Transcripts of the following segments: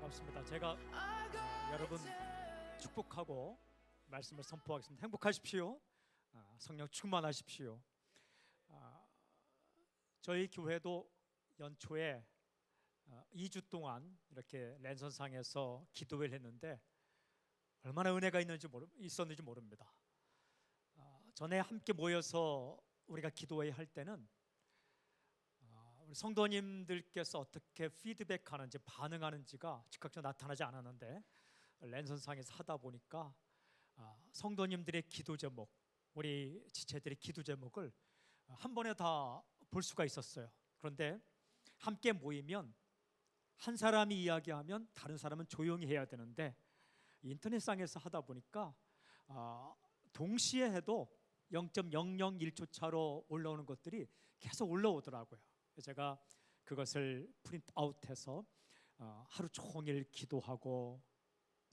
반갑습니다. 제가 여러분 축복하고 말씀을 선포하겠습니다. 행복하십시오. 성령 충만하십시오. 저희 교회도 연초에 2주 동안 이렇게 랜선상에서 기도회를 했는데 얼마나 은혜가 있었는지 모릅니다. 전에 함께 모여서 우리가 기도회 할 때는 우리 성도님들께서 어떻게 피드백하는지 반응하는지가 즉각적으로 나타나지 않았는데 랜선상에서 하다 보니까 성도님들의 기도 제목, 우리 지체들의 기도 제목을 한 번에 다 볼 수가 있었어요. 그런데 함께 모이면 한 사람이 이야기하면 다른 사람은 조용히 해야 되는데 인터넷상에서 하다 보니까 동시에 해도 0.001초 차로 올라오는 것들이 계속 올라오더라고요. 제가 그것을 프린트아웃해서 하루 종일 기도하고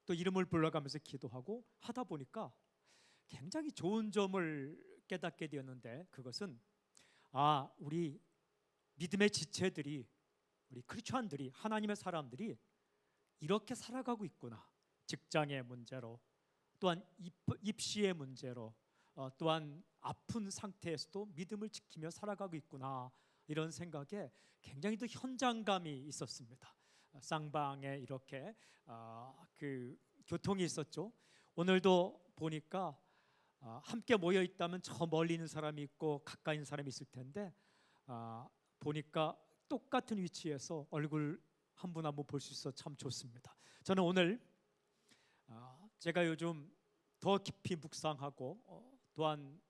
또 이름을 불러가면서 기도하고 하다 보니까 굉장히 좋은 점을 깨닫게 되었는데, 그것은 우리 믿음의 지체들이, 우리 크리스천들이, 하나님의 사람들이 이렇게 살아가고 있구나. 직장의 문제로, 또한 입시의 문제로, 또한 아픈 상태에서도 믿음을 지키며 살아가고 있구나, 이런 생각에 굉장히 더 현장감이 있었습니다. 쌍방에 이렇게 그 교통이 있었죠. 오늘도 보니까 함께 모여 있다면 저 멀리 있는 사람이 있고 가까이 있는 사람이 있을 텐데 보니까 똑같은 위치에서 얼굴 한 분 한 분 볼 수 있어 참 좋습니다. 저는 오늘 제가 요즘 더 깊이 묵상하고 또한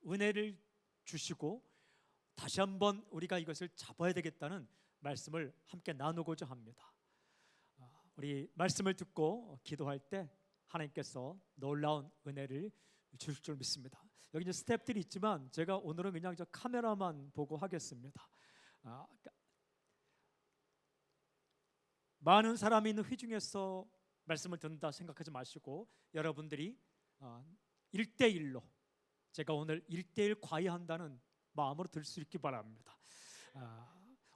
은혜를 주시고 다시 한번 우리가 이것을 잡아야 되겠다는 말씀을 함께 나누고자 합니다. 우리 말씀을 듣고 기도할 때 하나님께서 놀라운 은혜를 주실 줄 믿습니다. 여기 이제 스태프들이 있지만 제가 오늘은 그냥 저 카메라만 보고 하겠습니다. 많은 사람이 있는 회중에서 말씀을 듣는다 생각하지 마시고 여러분들이 1대1로, 제가 오늘 1대1 과외한다는 마음으로 들 수 있기 바랍니다.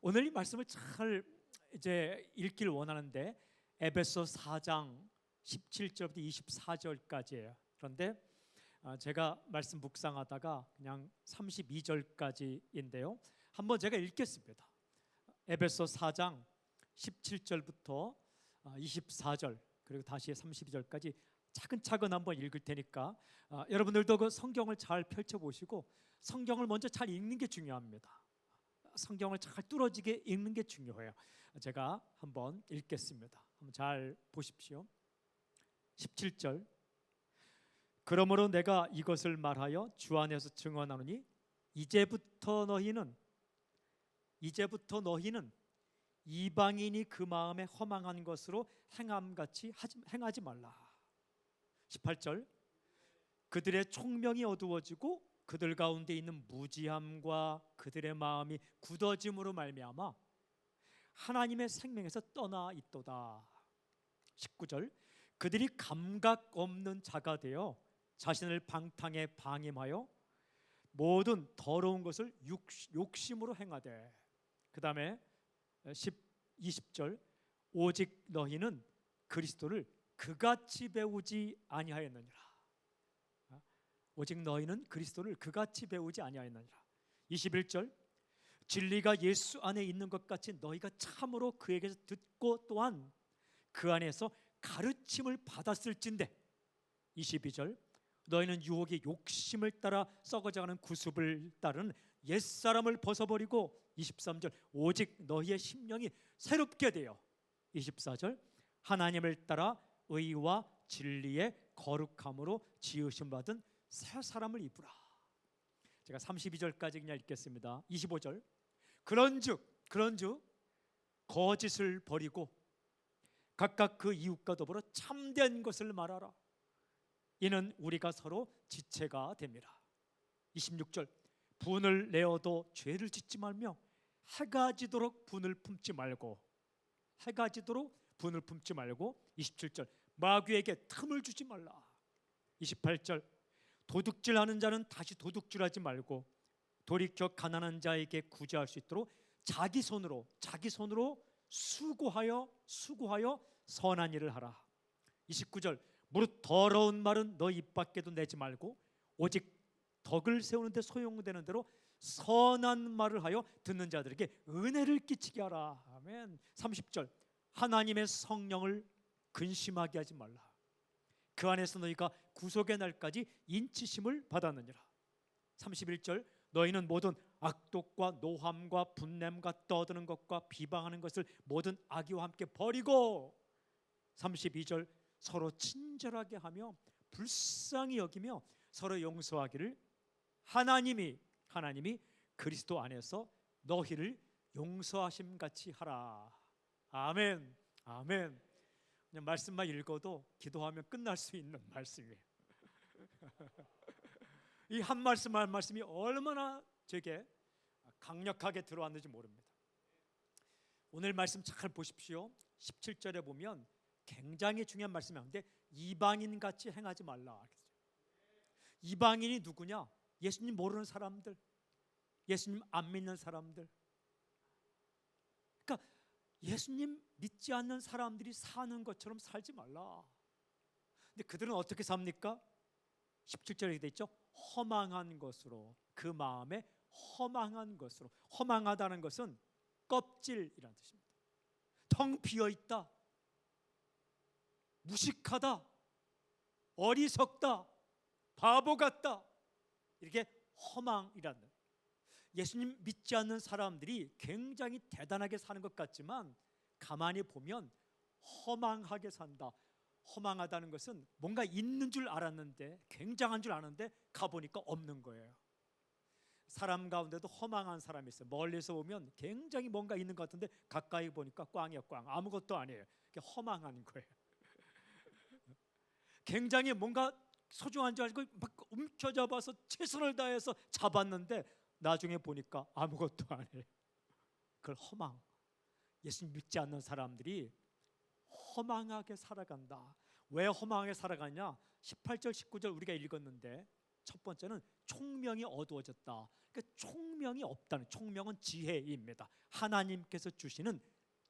오늘 이 말씀을 잘 이제 읽기를 원하는데 에베소 4장 17절부터 24절까지예요. 그런데 제가 말씀 묵상하다가 그냥 32절까지인데요. 한번 제가 읽겠습니다. 에베소 4장 17절부터 24절 그리고 다시 32절까지 차근차근 한번 읽을 테니까 여러분들도 그 성경을 잘 펼쳐보시고 성경을 먼저 잘 읽는 게 중요합니다. 성경을 잘 뚫어지게 읽는 게 중요해요. 제가 한번 읽겠습니다. 한번 잘 보십시오. 17절, 그러므로 내가 이것을 말하여 주 안에서 증언하노니 이제부터 너희는 이방인이 그 마음에 허망한 것으로 행함같이 행하지 말라. 18절, 그들의 총명이 어두워지고 그들 가운데 있는 무지함과 그들의 마음이 굳어짐으로 말미암아 하나님의 생명에서 떠나 있도다. 19절, 그들이 감각 없는 자가 되어 자신을 방탕에 방임하여 모든 더러운 것을 욕심으로 행하되. 그 다음에 20절, 오직 너희는 그리스도를 그같이 배우지 아니하였느니라. 오직 너희는 그리스도를 그같이 배우지 아니하였느니라. 21절, 진리가 예수 안에 있는 것 같이 너희가 참으로 그에게서 듣고 또한 그 안에서 가르침을 받았을진데. 22절, 너희는 유혹의 욕심을 따라 썩어져가는 구습을 따르는 옛사람을 벗어버리고. 23절, 오직 너희의 심령이 새롭게 되어. 24절, 하나님을 따라 의와 진리의 거룩함으로 지으심 받은 새 사람을 입으라. 제가 32절까지 그냥 읽겠습니다. 25절, 그런즉 거짓을 버리고 각각 그 이웃과 더불어 참된 것을 말하라. 이는 우리가 서로 지체가 됨이라. 26절, 분을 내어도 죄를 짓지 말며 해가 지도록 분을 품지 말고. 27절, 마귀에게 틈을 주지 말라. 28절, 도둑질하는 자는 다시 도둑질하지 말고 돌이켜 가난한 자에게 구제할 수 있도록 자기 손으로 수고하여 선한 일을 하라. 29절 무릇 더러운 말은 너 입 밖에도 내지 말고 오직 덕을 세우는 데 소용되는 대로 선한 말을 하여 듣는 자들에게 은혜를 끼치게 하라. 아멘. 30절 하나님의 성령을 근심하게 하지 말라. 그 안에서 너희가 구속의 날까지 인치심을 받았느니라. 31절 너희는 모든 악독과 노함과 분냄과 떠드는 것과 비방하는 것을 모든 악의와 함께 버리고 32절 서로 친절하게 하며 불쌍히 여기며 서로 용서하기를 하나님이 그리스도 안에서 너희를 용서하심 같이 하라. 아멘. 아멘. 그냥 말씀만 읽어도 기도하면 끝날 수 있는 말씀이에요. 이 한 말씀 한 말씀이 얼마나 제게 강력하게 들어왔는지 모릅니다. 오늘 말씀 잘 보십시오. 17절에 보면 굉장히 중요한 말씀이 나오는데 이방인 같이 행하지 말라. 이방인이 누구냐? 예수님 모르는 사람들, 예수님 안 믿는 사람들. 그러니까 예수님 믿지 않는 사람들이 사는 것처럼 살지 말라. 근데 그들은 어떻게 삽니까? 17절에 되어 있죠. 허망한 것으로, 그 마음에 허망한 것으로. 허망하다는 것은 껍질이라는 뜻입니다. 텅 비어있다, 무식하다, 어리석다, 바보 같다, 이렇게 허망이라는. 예수님 믿지 않는 사람들이 굉장히 대단하게 사는 것 같지만 가만히 보면 허망하게 산다. 허망하다는 것은 뭔가 있는 줄 알았는데, 굉장한 줄 아는데 가보니까 없는 거예요. 사람 가운데도 허망한 사람이 있어요. 멀리서 보면 굉장히 뭔가 있는 것 같은데 가까이 보니까 꽝이야, 꽝. 아무것도 아니에요. 허망한 거예요. 굉장히 뭔가 소중한 줄 알고 막 움켜잡아서 최선을 다해서 잡았는데 나중에 보니까 아무것도 아니에요. 그걸 허망. 예수님 믿지 않는 사람들이 허망하게 살아간다. 왜 허망하게 살아가냐? 18절 19절 우리가 읽었는데 첫 번째는 총명이 어두워졌다. 그러니까 총명이 없다는, 총명은 지혜입니다. 하나님께서 주시는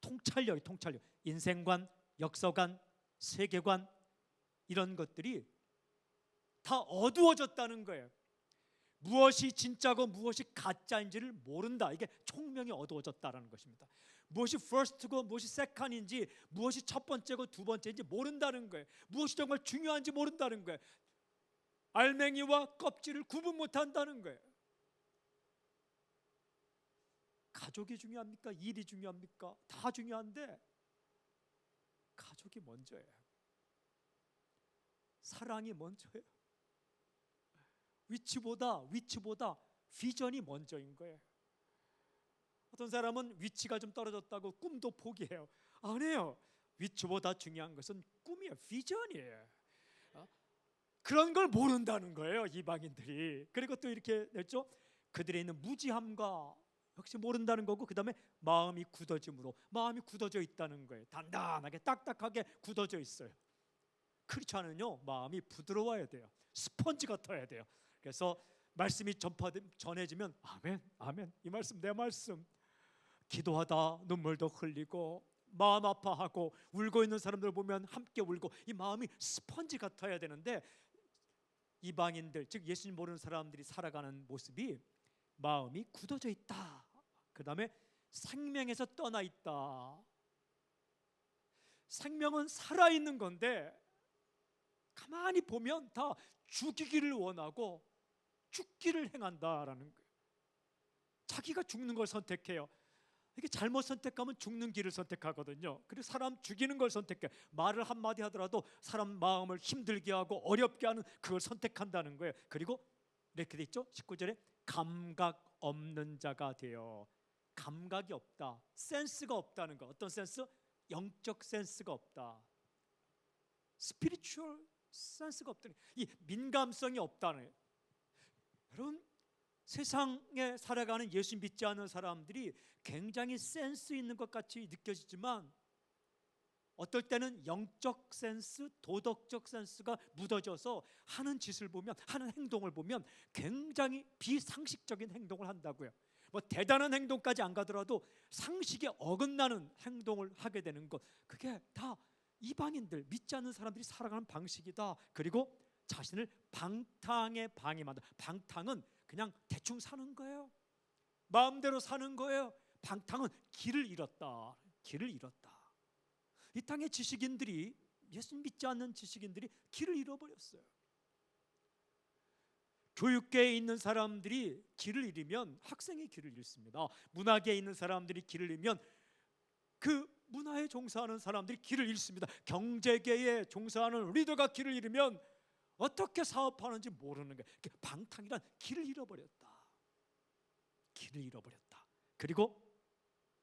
통찰력, 인생관, 역사관, 세계관, 이런 것들이 다 어두워졌다는 거예요. 무엇이 진짜고 무엇이 가짜인지를 모른다. 이게 총명이 어두워졌다는 것입니다. 무엇이 first고 무엇이 second인지, 무엇이 첫 번째고 두 번째인지 모른다는 거예요. 무엇이 정말 중요한지 모른다는 거예요. 알맹이와 껍질을 구분 못한다는 거예요. 가족이 중요합니까? 일이 중요합니까? 다 중요한데 가족이 먼저예요. 사랑이 먼저예요. 위치보다 비전이 먼저인 거예요. 어떤 사람은 위치가 좀 떨어졌다고 꿈도 포기해요. 아니에요. 위치보다 중요한 것은 꿈이에요. 비전이에요. 그런 걸 모른다는 거예요, 이방인들이. 그리고 또 이렇게 했죠. 그들에 있는 무지함과 역시 모른다는 거고, 그 다음에 마음이 굳어짐으로, 마음이 굳어져 있다는 거예요. 단단하게 딱딱하게 굳어져 있어요. 그렇지 않으면요 마음이 부드러워야 돼요. 스펀지 같아야 돼요. 그래서 말씀이 전해지면 아멘, 아멘, 이 말씀 내 말씀. 기도하다 눈물도 흘리고 마음 아파하고 울고 있는 사람들 보면 함께 울고, 이 마음이 스펀지 같아야 되는데 이방인들, 즉 예수님 모르는 사람들이 살아가는 모습이 마음이 굳어져 있다. 그 다음에 생명에서 떠나 있다. 생명은 살아있는 건데 가만히 보면 다 죽이기를 원하고 죽기를 행한다라는 거예요. 자기가 죽는 걸 선택해요. 이게 잘못 선택하면 죽는 길을 선택하거든요. 그리고 사람 죽이는 걸 선택해. 말을 한마디 하더라도 사람 마음을 힘들게 하고 어렵게 하는 그걸 선택한다는 거예요. 그리고 이렇게 돼 있죠. 19절에 감각 없는 자가 되어. 감각이 없다, 센스가 없다는 거. 어떤 센스? 영적 센스가 없다. 스피리추얼 센스가 없다는, 이 민감성이 없다는. 여러분, 세상에 살아가는 예수 믿지 않는 사람들이 굉장히 센스 있는 것 같이 느껴지지만 어떨 때는 영적 센스, 도덕적 센스가 묻어져서 하는 짓을 보면, 하는 행동을 보면 굉장히 비상식적인 행동을 한다고요. 뭐 대단한 행동까지 안 가더라도 상식에 어긋나는 행동을 하게 되는 것, 그게 다 이방인들, 믿지 않는 사람들이 살아가는 방식이다. 그리고 자신을 방탕에 방임한다. 방탕은 그냥 대충 사는 거예요. 마음대로 사는 거예요. 방탕은 길을 잃었다. 길을 잃었다. 이 땅의 지식인들이, 예수 믿지 않는 지식인들이 길을 잃어버렸어요. 교육계에 있는 사람들이 길을 잃으면 학생이 길을 잃습니다. 문화계에 있는 사람들이 길을 잃으면 그 문화에 종사하는 사람들이 길을 잃습니다. 경제계에 종사하는 리더가 길을 잃으면 어떻게 사업하는지 모르는 거예요. 방탕이란 길을 잃어버렸다. 길을 잃어버렸다. 그리고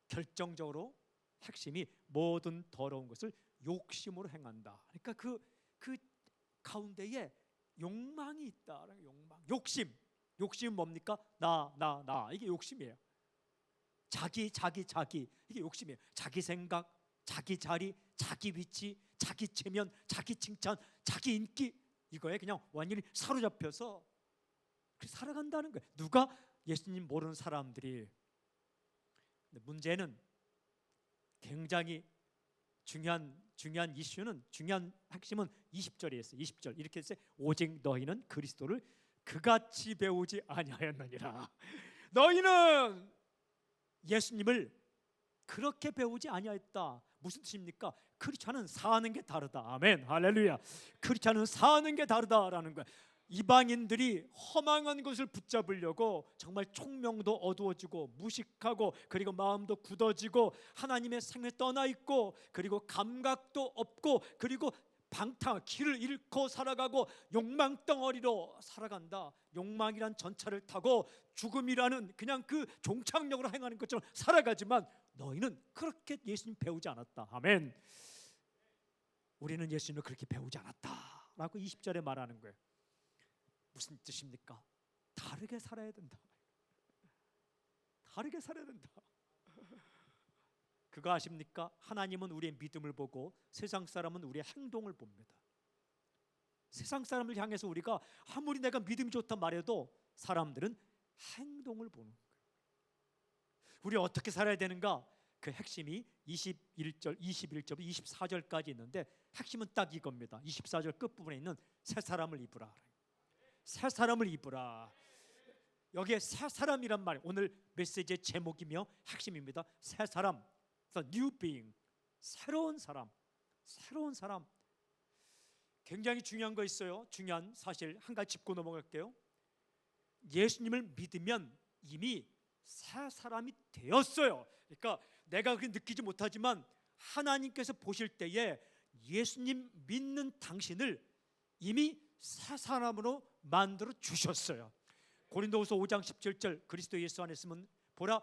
결정적으로 핵심이 모든 더러운 것을 욕심으로 행한다. 그러니까 그 가운데에 욕망이 있다. 욕망, 욕심은 뭡니까? 나 이게 욕심이에요. 자기 이게 욕심이에요. 자기 생각, 자기 자리, 자기 위치, 자기 체면, 자기 칭찬, 자기 인기, 이거에 그냥 완전히 사로잡혀서 살아간다는 거예요. 누가? 예수님 모르는 사람들이. 근데 문제는 굉장히 중요한 이슈는, 중요한 핵심은 20절에 있어요. 20절 이렇게 했어요. 오직 너희는 그리스도를 그같이 배우지 아니하였느니라. 너희는 예수님을 그렇게 배우지 아니하였다. 무슨 뜻입니까? 크리스찬은 사는 게 다르다. 아멘, 할렐루야. 크리스찬은 사는 게 다르다라는 거야. 이방인들이 허망한 것을 붙잡으려고 정말 총명도 어두워지고 무식하고, 그리고 마음도 굳어지고, 하나님의 생에 떠나 있고, 그리고 감각도 없고, 그리고 방탕, 길을 잃고 살아가고 욕망 덩어리로 살아간다. 욕망이란 전차를 타고 죽음이라는 그냥 그 종착역으로 행하는 것처럼 살아가지만 너희는 그렇게 예수님 배우지 않았다. 아멘. 우리는 예수님을 그렇게 배우지 않았다 라고 20절에 말하는 거예요. 무슨 뜻입니까? 다르게 살아야 된다. 다르게 살아야 된다. 그거 아십니까? 하나님은 우리의 믿음을 보고 세상 사람은 우리의 행동을 봅니다. 세상 사람을 향해서 우리가 아무리 내가 믿음이 좋다 말해도 사람들은 행동을 보는 거예요. 우리 어떻게 살아야 되는가? 그 핵심이 21절, 21절, 24절까지 있는데 핵심은 딱 이겁니다. 24절 끝부분에 있는 새 사람을 입으라. 새 사람을 입으라. 여기에 새 사람이란 말, 오늘 메시지의 제목이며 핵심입니다. 새 사람, the new being, 새로운 사람, 새로운 사람. 굉장히 중요한 거 있어요. 중요한 사실 한 가지 짚고 넘어갈게요. 예수님을 믿으면 이미 새 사람이 되었어요. 그러니까 내가 그렇게 느끼지 못하지만 하나님께서 보실 때에 예수님 믿는 당신을 이미 새 사람으로 만들어 주셨어요. 고린도후서 5장 17절, 그리스도 예수 안에 있으면 보라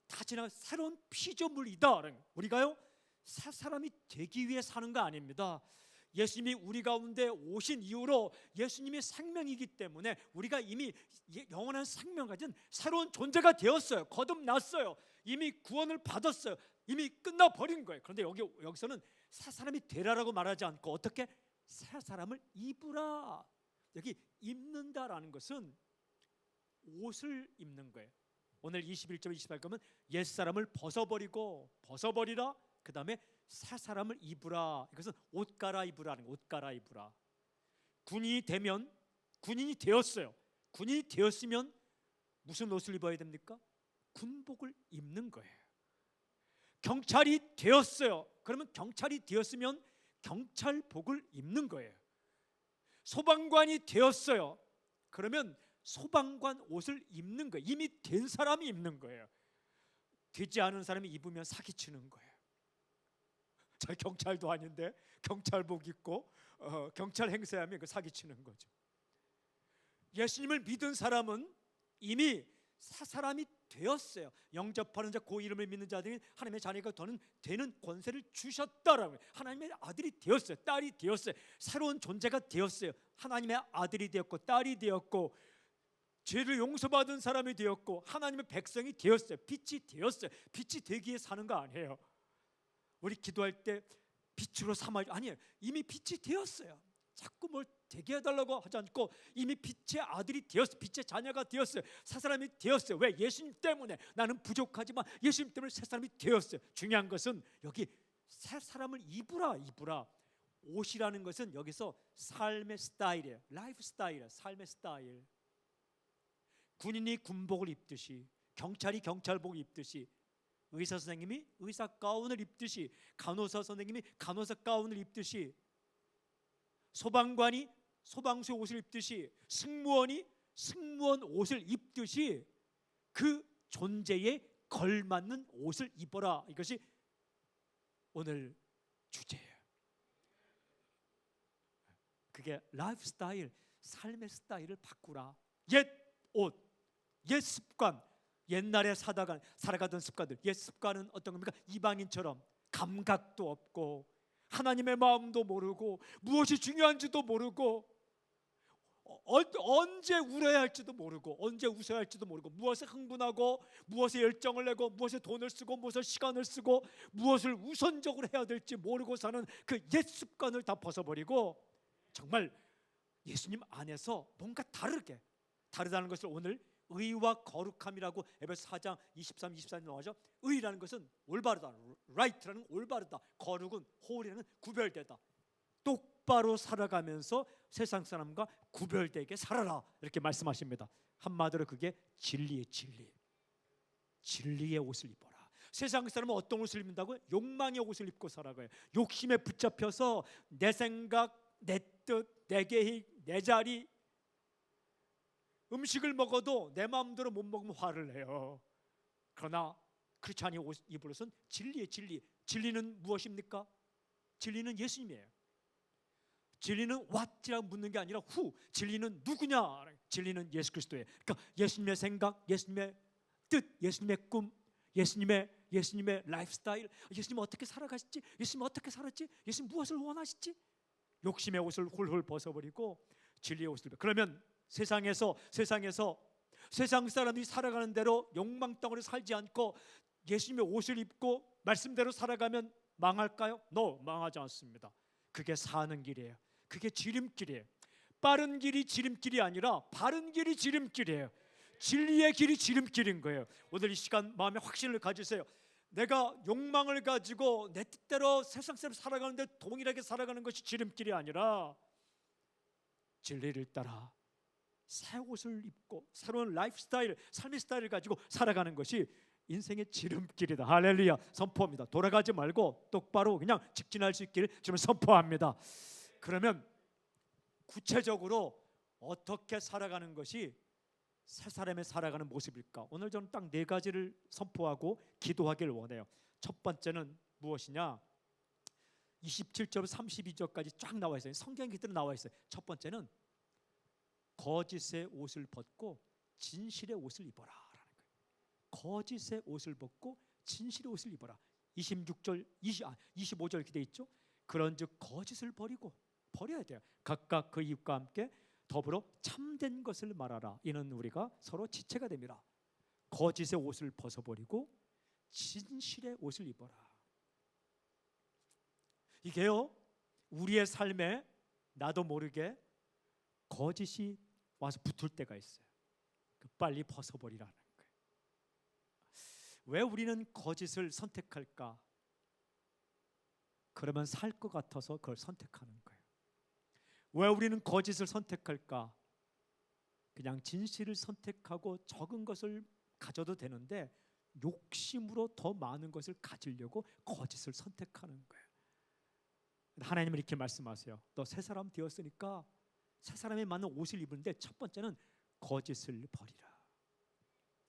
다 지나간 새로운 피조물이다. 우리가요 새 사람이 되기 위해 사는 거 아닙니다. 예수님이 우리 가운데 오신 이후로 예수님이 생명이기 때문에 우리가 이미 영원한 생명 가진 새로운 존재가 되었어요. 거듭났어요. 이미 구원을 받았어요. 이미 끝나버린 거예요. 그런데 여기서는 새 사람이 되라라고 말하지 않고 어떻게? 새 사람을 입으라. 여기 입는다라는 것은 옷을 입는 거예요. 오늘 21절 28절 보면 옛사람을 벗어버리라. 그 다음에 새 사람을 입으라. 이것은 옷 갈아입으라는 거예요. 옷 갈아입으라. 군인이 되었어요. 군인이 되었으면 무슨 옷을 입어야 됩니까? 군복을 입는 거예요. 경찰이 되었어요. 그러면 경찰이 되었으면 경찰복을 입는 거예요. 소방관이 되었어요. 그러면 소방관 옷을 입는 거예요. 이미 된 사람이 입는 거예요. 되지 않은 사람이 입으면 사기치는 거예요. 저 경찰도 아닌데 경찰복 입고 경찰 행세하면 그 사기치는 거죠. 예수님을 믿은 사람은 이미 새 사람이 되었어요. 영접하는 자, 그 이름을 믿는 자들이 하나님의 자녀가 되는 권세를 주셨다라고. 하나님의 아들이 되었어요. 딸이 되었어요. 새로운 존재가 되었어요. 하나님의 아들이 되었고 딸이 되었고 죄를 용서받은 사람이 되었고 하나님의 백성이 되었어요. 빛이 되었어요. 빛이 되기 위해 사는 거 아니에요. 우리 기도할 때 빛으로 삼아, 아니에요. 이미 빛이 되었어요. 자꾸 뭘 되게 해달라고 하지 않고 이미 빛의 아들이 되었어요. 빛의 자녀가 되었어요. 새 사람이 되었어요. 왜? 예수님 때문에. 나는 부족하지만 예수님 때문에 새 사람이 되었어요. 중요한 것은 여기 새 사람을 입으라. 옷이라는 것은 여기서 삶의 스타일이에요. 라이프 스타일이에요. 삶의 스타일. 군인이 군복을 입듯이, 경찰이 경찰복을 입듯이, 의사 선생님이 의사 가운을 입듯이, 간호사 선생님이 간호사 가운을 입듯이, 소방관이 소방수 옷을 입듯이, 승무원이 승무원 옷을 입듯이 그 존재에 걸맞는 옷을 입어라. 이것이 오늘 주제예요. 그게 라이프 스타일, 삶의 스타일을 바꾸라. 옛 옷, 옛 습관, 옛날에 살아가던 습관들. 옛 습관은 어떤 겁니까? 이방인처럼 감각도 없고 하나님의 마음도 모르고 무엇이 중요한지도 모르고 언제 울어야 할지도 모르고 언제 웃어야 할지도 모르고 무엇에 흥분하고 무엇에 열정을 내고 무엇에 돈을 쓰고 무엇에 시간을 쓰고 무엇을 우선적으로 해야 될지 모르고 사는 그 옛 습관을 다 벗어버리고 정말 예수님 안에서 뭔가 다르다는 것을 오늘 의와 거룩함이라고 에베소 4장 23, 24절 나오죠. 의라는 것은 올바르다, right라는 올바르다, 거룩은 홀이라는 구별되다. 똑바로 살아가면서 세상 사람과 구별되게 살아라, 이렇게 말씀하십니다. 한마디로 그게 진리의 진리. 진리의 옷을 입어라. 세상 사람은 어떤 옷을 입는다고요? 욕망의 옷을 입고 살아가요. 욕심에 붙잡혀서 내 생각, 내 뜻, 내 계획, 내 자리, 음식을 먹어도 내 마음대로 못 먹으면 화를 내요. 그러나 그렇지 않은 옷 입을 옷은 진리의 진리. 진리는 무엇입니까? 진리는 예수님이에요. 진리는 what이라고 묻는 게 아니라 who. 진리는 누구냐? 진리는 예수 그리스도예요. 그러니까 예수님의 생각, 예수님의 뜻, 예수님의 꿈, 예수님의 라이프 스타일, 예수님 어떻게 살아가셨지? 예수님 어떻게 살았지? 예수님 무엇을 원하시지? 욕심의 옷을 홀홀 벗어버리고 진리의 옷을. 그러면 세상에서 세상 사람이 살아가는 대로 욕망 덩어리 살지 않고 예수님의 옷을 입고 말씀대로 살아가면 망할까요? No, 망하지 않습니다. 그게 사는 길이에요. 그게 지름길이에요. 빠른 길이 지름길이 아니라 바른 길이 지름길이에요. 진리의 길이 지름길인 거예요. 오늘 이 시간 마음에 확신을 가지세요. 내가 욕망을 가지고 내 뜻대로 세상대로 살아가는데 동일하게 살아가는 것이 지름길이 아니라 진리를 따라 새 옷을 입고 새로운 라이프 스타일, 삶의 스타일을 가지고 살아가는 것이 인생의 지름길이다. 할렐루야. 선포합니다. 돌아가지 말고 똑바로 그냥 직진할 수 있기를 지금 선포합니다. 그러면 구체적으로 어떻게 살아가는 것이 새 사람의 살아가는 모습일까? 오늘 저는 딱 4가지를 선포하고 기도하기를 원해요. 첫 번째는 무엇이냐? 27절 32절까지 쫙 나와 있어요. 성경 그대로 나와 있어요. 첫 번째는 거짓의 옷을 벗고 진실의 옷을 입어라 라는 거예요. 거짓의 옷을 벗고 진실의 옷을 입어라. 25절 이렇게 돼 있죠. 그런즉 거짓을 버려야 돼요. 각각 그 이웃과 함께 더불어 참된 것을 말하라. 이는 우리가 서로 지체가 됩니다. 거짓의 옷을 벗어버리고 진실의 옷을 입어라. 이게요, 우리의 삶에 나도 모르게 거짓이 와서 붙을 때가 있어요. 빨리 벗어버리라는 거예요. 왜 우리는 거짓을 선택할까? 그러면 살 것 같아서 그걸 선택하는 거예요. 왜 우리는 거짓을 선택할까? 그냥 진실을 선택하고 적은 것을 가져도 되는데 욕심으로 더 많은 것을 가지려고 거짓을 선택하는 거예요. 하나님은 이렇게 말씀하세요. 너 새 사람 되었으니까 새 사람에 맞는 옷을 입는데 첫 번째는 거짓을 버리라.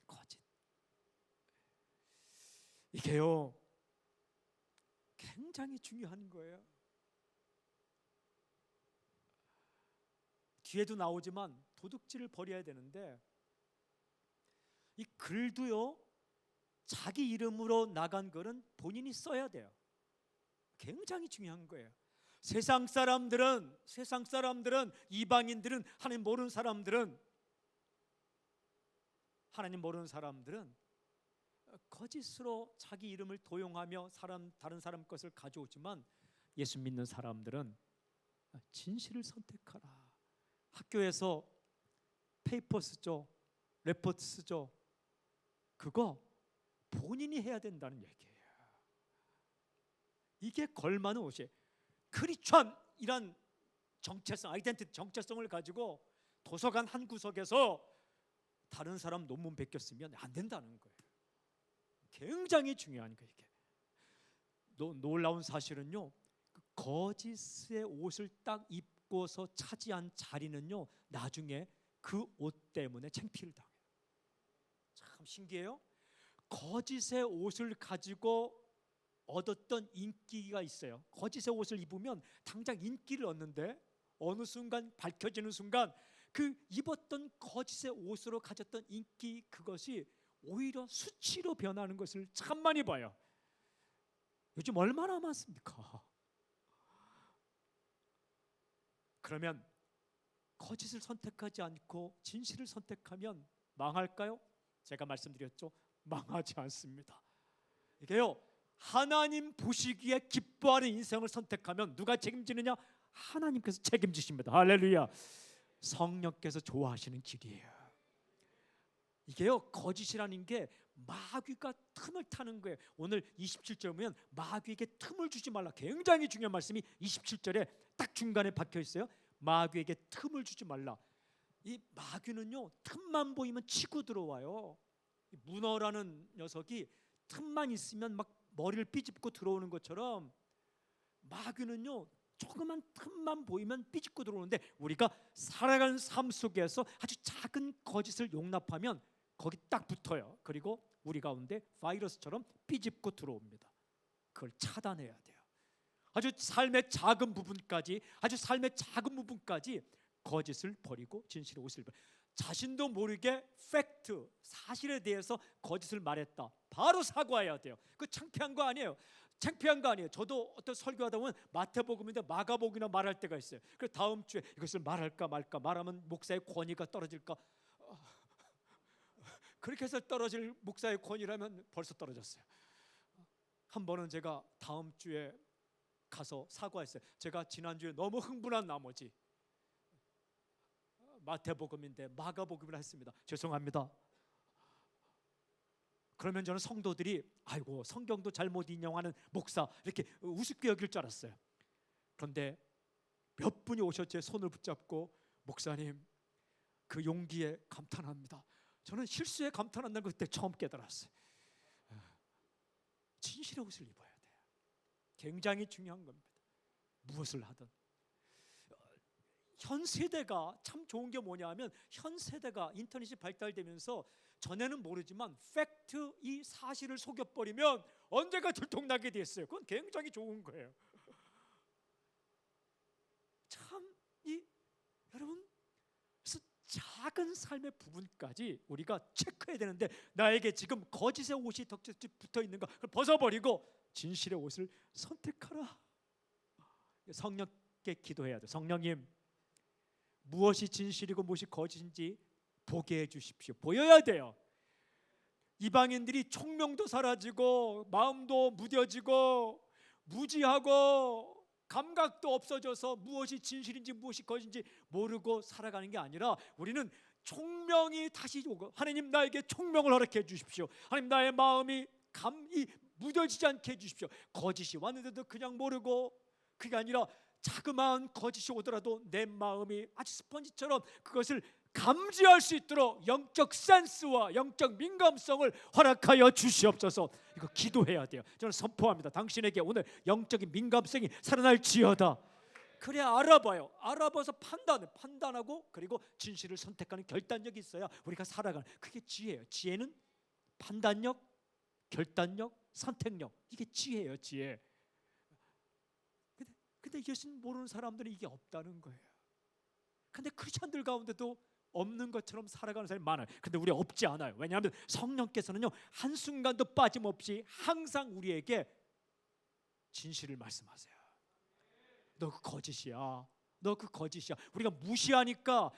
거짓. 이게요, 굉장히 중요한 거예요. 뒤에도 나오지만 도둑질을 버려야 되는데 이 글도요, 자기 이름으로 나간 글은 본인이 써야 돼요. 굉장히 중요한 거예요. 세상 사람들은 이방인들은 하나님 모르는 사람들은 거짓으로 자기 이름을 도용하며 다른 사람 것을 가져오지만 예수 믿는 사람들은 진실을 선택하라. 학교에서 페이퍼 쓰죠, 레포트 쓰죠. 그거 본인이 해야 된다는 얘기예요. 이게 걸맞는 옷이에요. 크리스천이란 정체성, 아이덴티티 정체성을 가지고 도서관 한 구석에서 다른 사람 논문 베꼈으면 안 된다는 거예요. 굉장히 중요한 거예요. 이게 놀라운 사실은요, 거짓의 옷을 딱 입고서 차지한 자리는요, 나중에 그 옷 때문에 창피를 당해요. 참 신기해요. 거짓의 옷을 가지고 얻었던 인기가 있어요. 거짓의 옷을 입으면 당장 인기를 얻는데 어느 순간 밝혀지는 순간 그 입었던 거짓의 옷으로 가졌던 인기, 그것이 오히려 수치로 변하는 것을 참 많이 봐요. 요즘 얼마나 많습니까? 그러면 거짓을 선택하지 않고 진실을 선택하면 망할까요? 제가 말씀드렸죠, 망하지 않습니다. 이게요, 하나님 보시기에 기뻐하는 인생을 선택하면 누가 책임지느냐? 하나님께서 책임지십니다. 할렐루야. 성령께서 좋아하시는 길이에요. 이게요, 거짓이라는 게 마귀가 틈을 타는 거예요. 오늘 27절 보면 마귀에게 틈을 주지 말라. 굉장히 중요한 말씀이 27절에 딱 중간에 박혀 있어요. 마귀에게 틈을 주지 말라. 이 마귀는요, 틈만 보이면 치고 들어와요. 문어라는 녀석이 틈만 있으면 막 머리를 삐집고 들어오는 것처럼 마귀는요, 조그만 틈만 보이면 삐집고 들어오는데 우리가 살아가는 삶 속에서 아주 작은 거짓을 용납하면 거기 딱 붙어요. 그리고 우리 가운데 바이러스처럼 삐집고 들어옵니다. 그걸 차단해야 돼요. 아주 삶의 작은 부분까지, 아주 삶의 작은 부분까지 거짓을 버리고 진실의 옷을 입어요. 자신도 모르게 팩트, 사실에 대해서 거짓을 말했다, 바로 사과해야 돼요. 그 창피한 거 아니에요. 창피한 거 아니에요. 저도 어떤 설교하다 보면 마태복음인데 마가복음이나 말할 때가 있어요. 그래서 다음 주에 이것을 말할까 말까, 말하면 목사의 권위가 떨어질까, 그렇게 해서 떨어질 목사의 권위라면 벌써 떨어졌어요. 한 번은 제가 다음 주에 가서 사과했어요. 제가 지난주에 너무 흥분한 나머지 마태복음인데 마가복음이라 했습니다. 죄송합니다. 그러면 저는 성도들이 아이고 성경도 잘못 인용하는 목사 이렇게 우습게 여길 줄 알았어요. 그런데 몇 분이 오셔서 제 손을 붙잡고 목사님 그 용기에 감탄합니다. 저는 실수에 감탄한다는 걸 그때 처음 깨달았어요. 진실의 옷을 입어야 돼요. 굉장히 중요한 겁니다. 무엇을 하든. 현 세대가 참 좋은 게 뭐냐 하면 현 세대가 인터넷이 발달되면서 전에는 모르지만 팩트, 이 사실을 속여버리면 언제가 들통나게 됐어요. 그건 굉장히 좋은 거예요. 참 여러분, 작은 삶의 부분까지 우리가 체크해야 되는데 나에게 지금 거짓의 옷이 덕지덕지 붙어 있는가, 그걸 벗어버리고 진실의 옷을 선택하라. 성령께 기도해야 돼. 성령님, 무엇이 진실이고 무엇이 거짓인지 보게 해주십시오. 보여야 돼요. 이방인들이 총명도 사라지고 마음도 무뎌지고 무지하고 감각도 없어져서 무엇이 진실인지 무엇이 거짓인지 모르고 살아가는 게 아니라 우리는 총명이 다시 오고, 하나님 나에게 총명을 허락해 주십시오. 하나님 나의 마음이 무뎌지지 않게 해주십시오. 거짓이 왔는데도 그냥 모르고, 그게 아니라 자그마한 거짓이 오더라도 내 마음이 아주 스펀지처럼 그것을 감지할 수 있도록 영적 센스와 영적 민감성을 허락하여 주시옵소서. 이거 기도해야 돼요. 저는 선포합니다. 당신에게 오늘 영적인 민감성이 살아날지어다. 그래야 알아봐요. 알아봐서 판단하고 그리고 진실을 선택하는 결단력이 있어야 우리가 살아가는, 그게 지혜예요. 지혜는 판단력, 결단력, 선택력, 이게 지혜예요. 지혜. 근데 예수 모르는 사람들은 이게 없다는 거예요. 근데 크리스천들 가운데도 없는 것처럼 살아가는 사람이 많아요. 근데 우리 없지 않아요. 왜냐하면 성령께서는요 한순간도 빠짐없이 항상 우리에게 진실을 말씀하세요. 너 그 거짓이야. 너 그 거짓이야. 우리가 무시하니까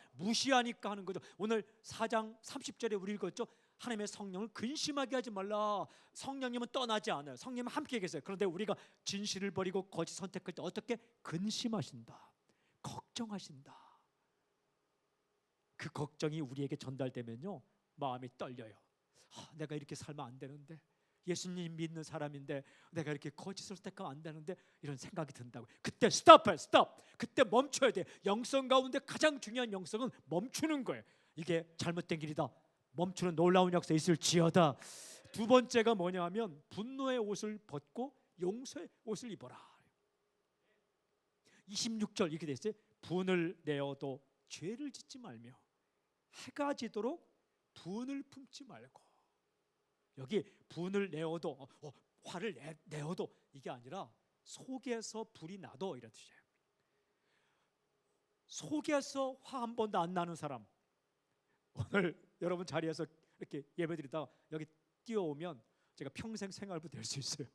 하는 거죠. 오늘 4장 30절에 우리 읽었죠. 하나님의 성령을 근심하게 하지 말라. 성령님은 떠나지 않아요. 성령님은 함께 계세요. 그런데 우리가 진실을 버리고 거짓 선택할 때 어떻게? 근심하신다, 걱정하신다. 그 걱정이 우리에게 전달되면요 마음이 떨려요. 내가 이렇게 살면 안 되는데, 예수님 믿는 사람인데 내가 이렇게 거짓을 택하면 안 되는데 이런 생각이 든다고. 그때 스톱해, 스톱. 그때 멈춰야 돼. 영성 가운데 가장 중요한 영성은 멈추는 거예요. 이게 잘못된 길이다. 멈추는 놀라운 역사 있을지어다. 두 번째가 뭐냐 하면 분노의 옷을 벗고 용서의 옷을 입어라. 26절 이렇게 돼 있어요. 분을 내어도 죄를 짓지 말며 해가 지도록 분을 품지 말고. 여기 분을 내어도 화를 내어도 이게 아니라 속에서 불이 나도 이런 뜻이에요. 속에서 화 한 번도 안 나는 사람, 오늘 여러분 자리에서 이렇게 예배드리다가 여기 뛰어오면 제가 평생 생활부 될 수 있어요.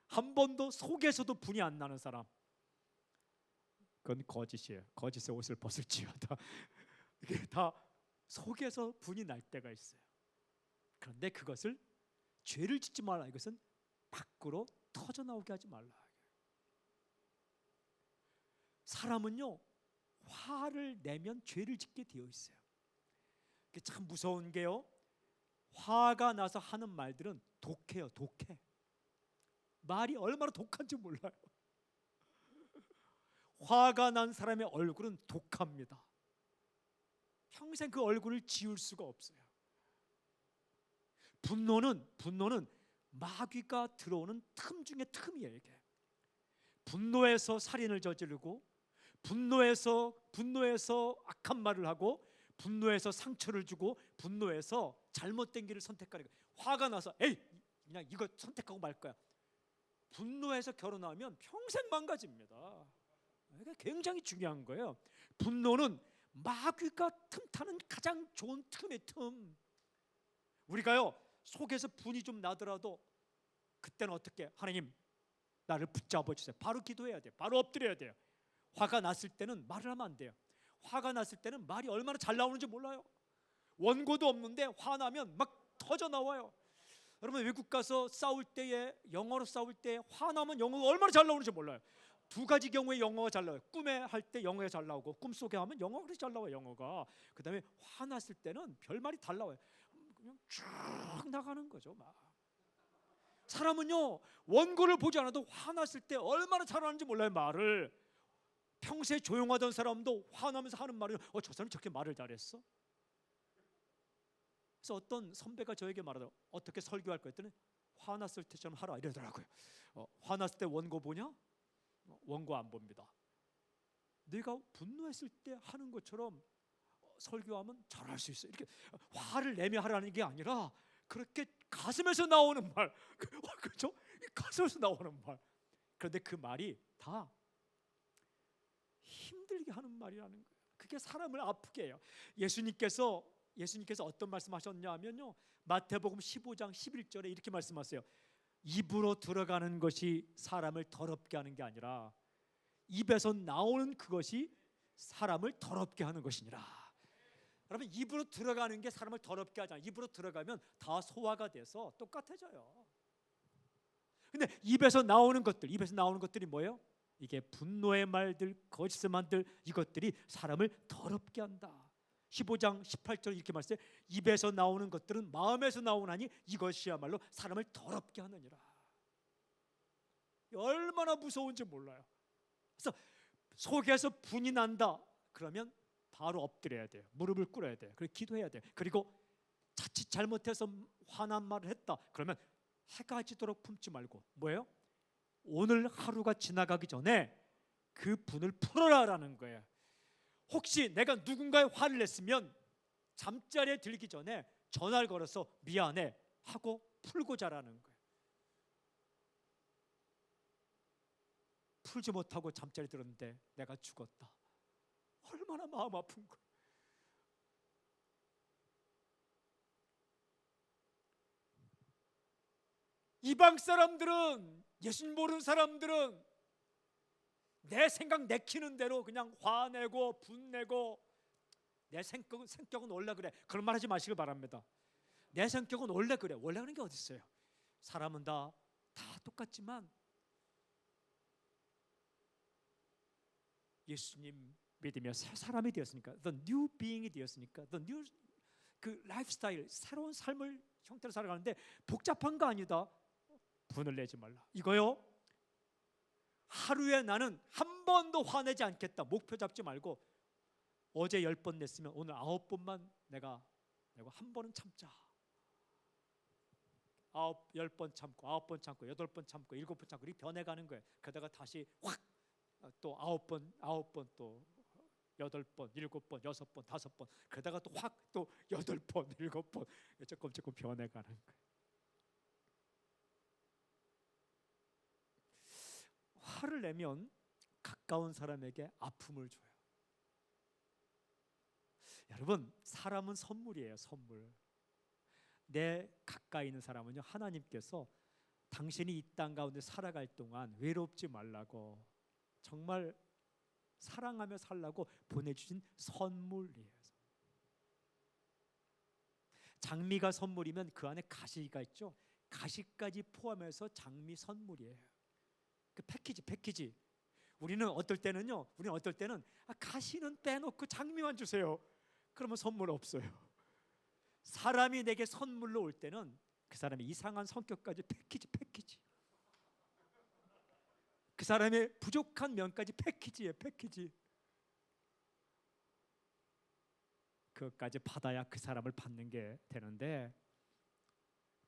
한 번도 속에서도 분이 안 나는 사람, 그건 거짓이에요. 거짓의 옷을 벗을지어다. 이게 다 속에서 분이 날 때가 있어요. 그런데 그것을 죄를 짓지 말라. 이것은 밖으로 터져나오게 하지 말라. 사람은요 화를 내면 죄를 짓게 되어 있어요. 그게 참 무서운 게요, 화가 나서 하는 말들은 독해요. 독해. 말이 얼마나 독한지 몰라요. 화가 난 사람의 얼굴은 독합니다. 평생 그 얼굴을 지울 수가 없어요. 분노는 마귀가 들어오는 틈 중에 틈이에요. 이게 분노해서 살인을 저지르고, 분노해서 악한 말을 하고, 분노해서 상처를 주고, 분노해서 잘못된 길을 선택하는 거예요. 화가 나서 에이 그냥 이거 선택하고 말 거야. 분노해서 결혼하면 평생 망가집니다. 이게 굉장히 중요한 거예요. 분노는 마귀가 틈타는 가장 좋은 틈의 틈. 우리가요 속에서 분이 좀 나더라도 그때는 어떻게, 하나님 나를 붙잡아 주세요. 바로 기도해야 돼요. 바로 엎드려야 돼요. 화가 났을 때는 말을 하면 안 돼요. 화가 났을 때는 말이 얼마나 잘 나오는지 몰라요. 원고도 없는데 화나면 막 터져 나와요. 여러분 외국 가서 싸울 때에, 영어로 싸울 때 화나면 영어가 얼마나 잘 나오는지 몰라요. 두 가지 경우에 영어가 잘 나와요. 꿈에 할 때 영어가 잘 나오고, 꿈속에 하면 영어가 그렇게 잘 나와요. 영어가. 그 다음에 화났을 때는 별말이 잘 나와요. 그냥 쭉 나가는 거죠. 막 사람은요 원고를 보지 않아도 화났을 때 얼마나 잘하는지 몰라요. 말을. 평소에 조용하던 사람도 화나면서 하는 말은 저 사람이 저렇게 말을 잘했어? 그래서 어떤 선배가 저에게 말하더라고요. 어떻게 설교할 거 했더니 화났을 때처럼 하라 이러더라고요. 화났을 때 원고 보냐? 원고 안 봅니다. 내가 분노했을 때 하는 것처럼 설교하면 잘할 수 있어요. 이렇게 화를 내며 하라는 게 아니라 그렇게 가슴에서 나오는 말, 그렇죠? 가슴에서 나오는 말. 그런데 그 말이 다 힘들게 하는 말이라는 거예요. 그게 사람을 아프게 해요. 예수님께서 어떤 말씀하셨냐면요, 마태복음 15장 11절에 이렇게 말씀하세요. 입으로 들어가는 것이 사람을 더럽게 하는 게 아니라 입에서 나오는 그것이 사람을 더럽게 하는 것이니라. 여러분 입으로 들어가는 게 사람을 더럽게 하잖아요. 입으로 들어가면 다 소화가 돼서 똑같아져요. 근데 입에서 나오는 것들이 뭐예요? 이게 분노의 말들, 거짓의 말들, 이것들이 사람을 더럽게 한다. 15장 18절 이렇게 말씀해요. 입에서 나오는 것들은 마음에서 나오나니 이것이야말로 사람을 더럽게 하느니라. 얼마나 무서운지 몰라요. 그래서 속에서 분이 난다 그러면 바로 엎드려야 돼요. 무릎을 꿇어야 돼요. 그리고 기도해야 돼요. 그리고 자칫 잘못해서 화난 말을 했다 그러면 해가 지도록 품지 말고 뭐예요? 오늘 하루가 지나가기 전에 그 분을 풀어라라는 거예요. 혹시 내가 누군가의 화를 냈으면 잠자리에 들기 전에 전화를 걸어서 미안해 하고 풀고 자라는 거예요. 풀지 못하고 잠자리 들었는데 내가 죽었다. 얼마나 마음 아픈 거예요. 이방 사람들은, 예수님 모르는 사람들은 내 생각 내키는 대로 그냥 화내고 분내고, 내 성격은 원래 그래, 그런 말 하지 마시길 바랍니다. 내 성격은 원래 그래. 원래 그런 게 어디 있어요? 사람은 다 똑같지만 예수님 믿으며 새 사람이 되었으니까, the new being이 되었으니까, the new 그 라이프 스타일, 새로운 삶을 형태로 살아가는데 복잡한 거 아니다. 분을 내지 말라. 이거요, 하루에 나는 한 번도 화내지 않겠다. 목표 잡지 말고 어제 10번 냈으면 오늘 9번만 내가 내고 한 번은 참자. 10번 참고 9번 참고 8번 참고 7번 참고 이렇게 변해가는 거예요. 그러다가 다시 확 또 9번 또 8번, 7번, 6번, 5번 그러다가 또 확 또 8번, 7번 조금 변해가는 거예요. 화를 내면 가까운 사람에게 아픔을 줘요. 여러분, 사람은 선물이에요. 선물. 내 가까이 있는 사람은요, 하나님께서 당신이 이 땅 가운데 살아갈 동안 외롭지 말라고 정말 사랑하며 살라고 보내주신 선물이에요. 장미가 선물이면 그 안에 가시가 있죠. 가시까지 포함해서 장미 선물이에요. 그 패키지. 우리는 어떨 때는 가시는 빼놓고 장미만 주세요. 그러면 선물 없어요. 사람이 내게 선물로 올 때는 그 사람의 이상한 성격까지 패키지. 그 사람의 부족한 면까지 패키지예요. 그것까지 받아야 그 사람을 받는 게 되는데,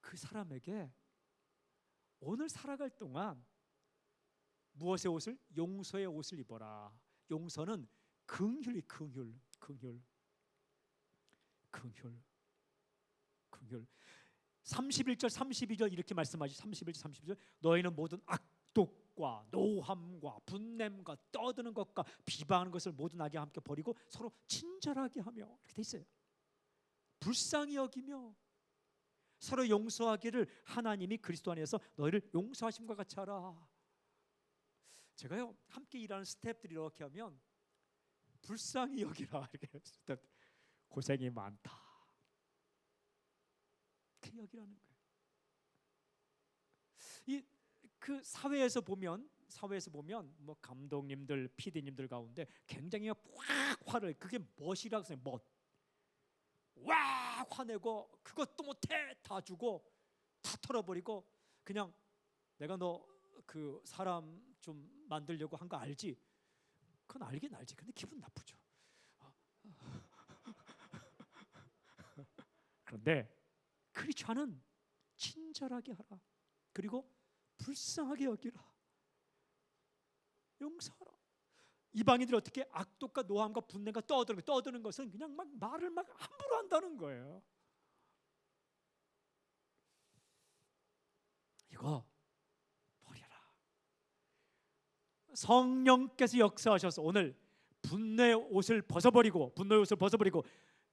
그 사람에게 오늘 살아갈 동안 무엇의 옷을? 용서의 옷을 입어라. 용서는 긍휼. 31절 32절 이렇게 말씀하시. 31절 32절 너희는 모든 악독과 노함과 분냄과 떠드는 것과 비방하는 것을 모두 나게 함께 버리고 서로 친절하게 하며, 이렇게 돼 있어요. 불쌍히 여기며 서로 용서하기를 하나님이 그리스도 안에서 너희를 용서하심과 같이 하라. 제가요, 함께 일하는 스태프들이 이렇게 하면 불쌍히 여기라, 이렇게 스태프들 고생이 많다, 이렇게 여기라는 거예요. 그 사회에서 보면 뭐 감독님들, PD님들 가운데 굉장히 확 화를, 그게 멋이라고 해요. 멋. 와 화내고 그것도 못해 다 주고 다 털어버리고 그냥 내가 너 그 사람 좀 만들려고 한 거 알지? 그건 알긴 알지. 근데 기분 나쁘죠. 그런데 크리스찬은 친절하게 하라. 그리고 불쌍하게 여기라. 용서하라. 이방인들이 어떻게 악독과 노함과 분냄과 떠드는 것은 그냥 막 말을 막 함부로 한다는 거예요. 이거 버려라. 성령께서 역사하셔서 오늘 분노의 옷을 벗어버리고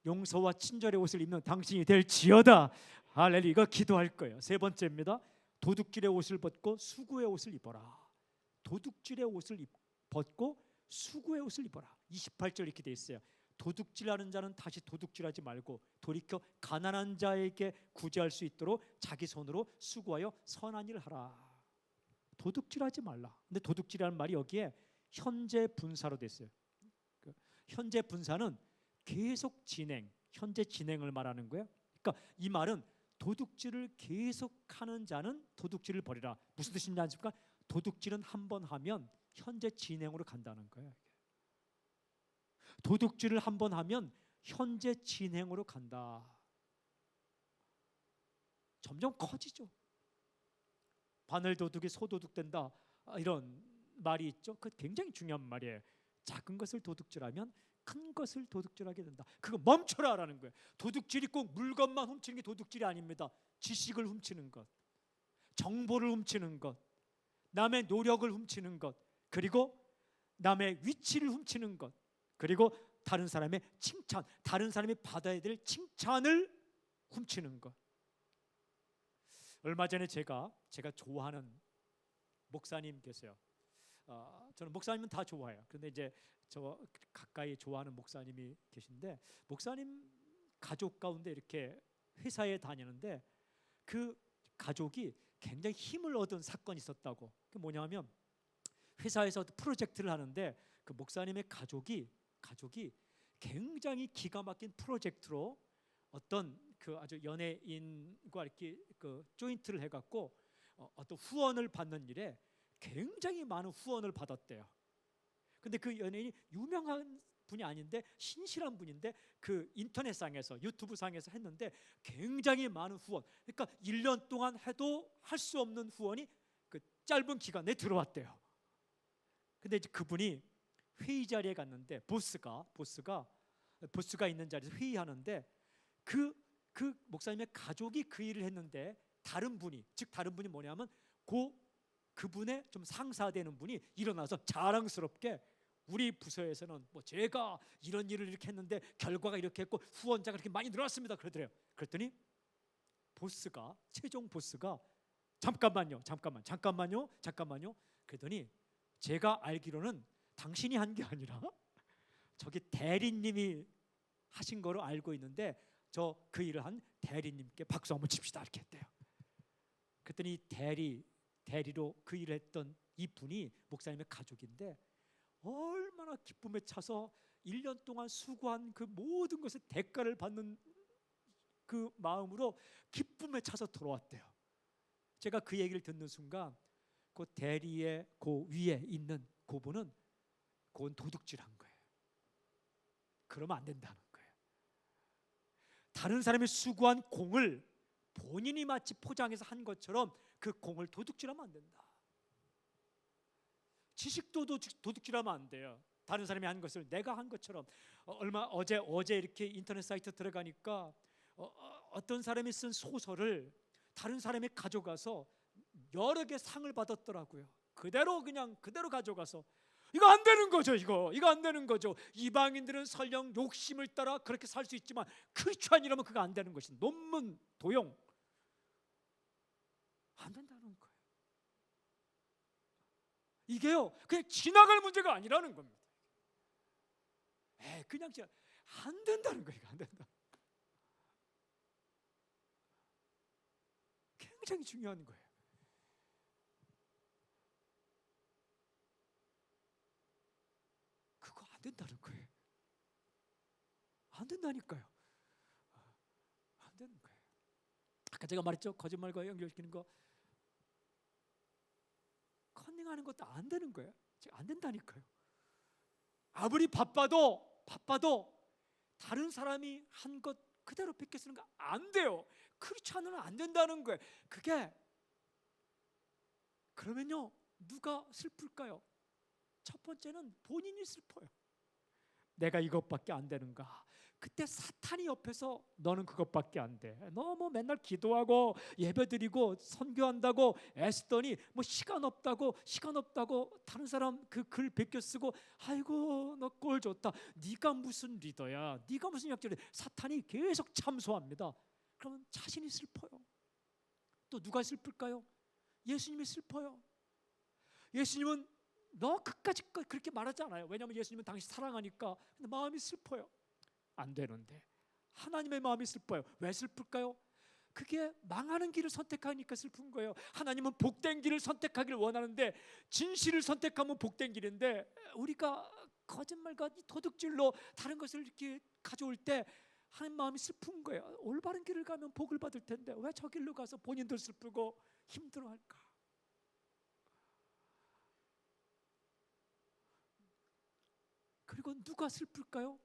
용서와 친절의 옷을 입는 당신이 될지어다. 할렐루야. 이거 기도할 거예요. 세 번째입니다. 도둑질의 옷을 벗고 수구의 옷을 입어라. 도둑질의 옷을 벗고 수구의 옷을 입어라. 28절 이렇게 돼 있어요. 도둑질하는 자는 다시 도둑질하지 말고 돌이켜 가난한 자에게 구제할 수 있도록 자기 손으로 수고하여 선한 일을 하라. 도둑질하지 말라. 근데 도둑질이라는 말이 여기에 현재 분사로 됐어요. 현재 분사는 계속 진행, 현재 진행을 말하는 거예요. 그러니까 이 말은 도둑질을 계속하는 자는 도둑질을 버리라. 무슨 뜻인지 아십니까? 도둑질은 한 번 하면 현재 진행으로 간다는 거예요. 도둑질을 한 번 하면 현재 진행으로 간다. 점점 커지죠. 바늘 도둑이 소도둑 된다, 이런 말이 있죠. 그 굉장히 중요한 말이에요. 작은 것을 도둑질하면 큰 것을 도둑질하게 된다. 그거 멈춰라라는 거예요. 도둑질이 꼭 물건만 훔치는 게 도둑질이 아닙니다. 지식을 훔치는 것, 정보를 훔치는 것, 남의 노력을 훔치는 것, 그리고 남의 위치를 훔치는 것, 그리고 다른 사람의 칭찬, 다른 사람이 받아야 될 칭찬을 훔치는 것. 얼마 전에 제가 좋아하는 목사님 계세요. 저는 목사님은 다 좋아해요. 그런데 이제 저 가까이 좋아하는 목사님이 계신데, 목사님 가족 가운데 이렇게 회사에 다니는데 그 가족이 굉장히 힘을 얻은 사건이 있었다고. 그게 뭐냐면 회사에서 프로젝트를 하는데 그 목사님의 가족이 굉장히 기가 막힌 프로젝트로 어떤 그 아주 연예인과 이렇게 그 조인트를 해갖고 어떤 후원을 받는 일에 굉장히 많은 후원을 받았대요. 근데 그 연예인이 유명한 분이 아닌데 신실한 분인데 그 인터넷상에서 유튜브 상에서 했는데 굉장히 많은 후원, 그러니까 1년 동안 해도 할 수 없는 후원이 그 짧은 기간에 들어왔대요. 근데 이제 그분이 회의 자리에 갔는데 보스가 있는 자리에서 회의하는데 그 목사님의 가족이 그 일을 했는데 다른 분이 뭐냐면 그분의 좀 상사되는 분이 일어나서 자랑스럽게 우리 부서에서는 뭐 제가 이런 일을 이렇게 했는데 결과가 이렇게 했고 후원자가 이렇게 많이 늘었습니다 그러더래요. 그랬더니 최종 보스가 잠깐만요. 그랬더니 제가 알기로는 당신이 한 게 아니라 저기 대리님이 하신 거로 알고 있는데 그 일을 한 대리님께 박수 한번 칩시다 이렇게 했대요. 그랬더니 대리로 그 일을 했던 이 분이 목사님의 가족인데 얼마나 기쁨에 차서 1년 동안 수고한 그 모든 것의 대가를 받는 그 마음으로 기쁨에 차서 돌아왔대요. 제가 그 얘기를 듣는 순간 그 대리의 그 위에 있는 그분은 그건 도둑질한 거예요. 그러면 안 된다는 거예요. 다른 사람이 수고한 공을 본인이 마치 포장해서 한 것처럼 그 공을 도둑질하면 안 된다. 지식도 도둑질하면 안 돼요. 다른 사람이 한 것을 내가 한 것처럼. 어제 이렇게 인터넷 사이트 들어가니까 어떤 사람이 쓴 소설을 다른 사람이 가져가서 여러 개 상을 받았더라고요. 그대로 가져가서 이거 안 되는 거죠. 이거 안 되는 거죠. 이방인들은 설령 욕심을 따라 그렇게 살 수 있지만 크리스찬이라면 그거 안 되는 것이 논문 도용 안 된다는 거예요. 이게요 그냥 지나갈 문제가 아니라는 겁니다. 그냥 안 된다는 거예요. 안 된다. 굉장히 중요한 거예요. 그거 안 된다는 거예요. 안 된다니까요. 안 되는 거예요. 아까 제가 말했죠. 거짓말과 연결시키는 거, 컨닝하는 것도 안 되는 거예요. 안 된다니까요. 아무리 바빠도 다른 사람이 한 것 그대로 베껴 쓰는 거 안 돼요. 크리스찬은 안 된다는 거예요. 그러면요 누가 슬플까요? 첫 번째는 본인이 슬퍼요. 내가 이것밖에 안 되는가? 그때 사탄이 옆에서 너는 그것밖에 안 돼. 너 뭐 맨날 기도하고 예배드리고 선교한다고 애쓰더니 뭐 시간 없다고 다른 사람 그 글 베껴 쓰고 아이고 너 꼴 좋다. 네가 무슨 리더야? 네가 무슨 약자야? 사탄이 계속 참소합니다. 그러면 자신이 슬퍼요. 또 누가 슬플까요? 예수님이 슬퍼요. 예수님은 너 끝까지 그렇게 말하지 않아요. 왜냐하면 예수님은 당신 사랑하니까. 근데 마음이 슬퍼요. 안 되는데 하나님의 마음이 슬퍼요. 왜 슬플까요? 그게 망하는 길을 선택하니까 슬픈 거예요. 하나님은 복된 길을 선택하기를 원하는데 진실을 선택하면 복된 길인데 우리가 거짓말과 도둑질로 다른 것을 이렇게 가져올 때 하나님 마음이 슬픈 거예요. 올바른 길을 가면 복을 받을 텐데 왜 저 길로 가서 본인들 슬프고 힘들어할까? 그리고 누가 슬플까요?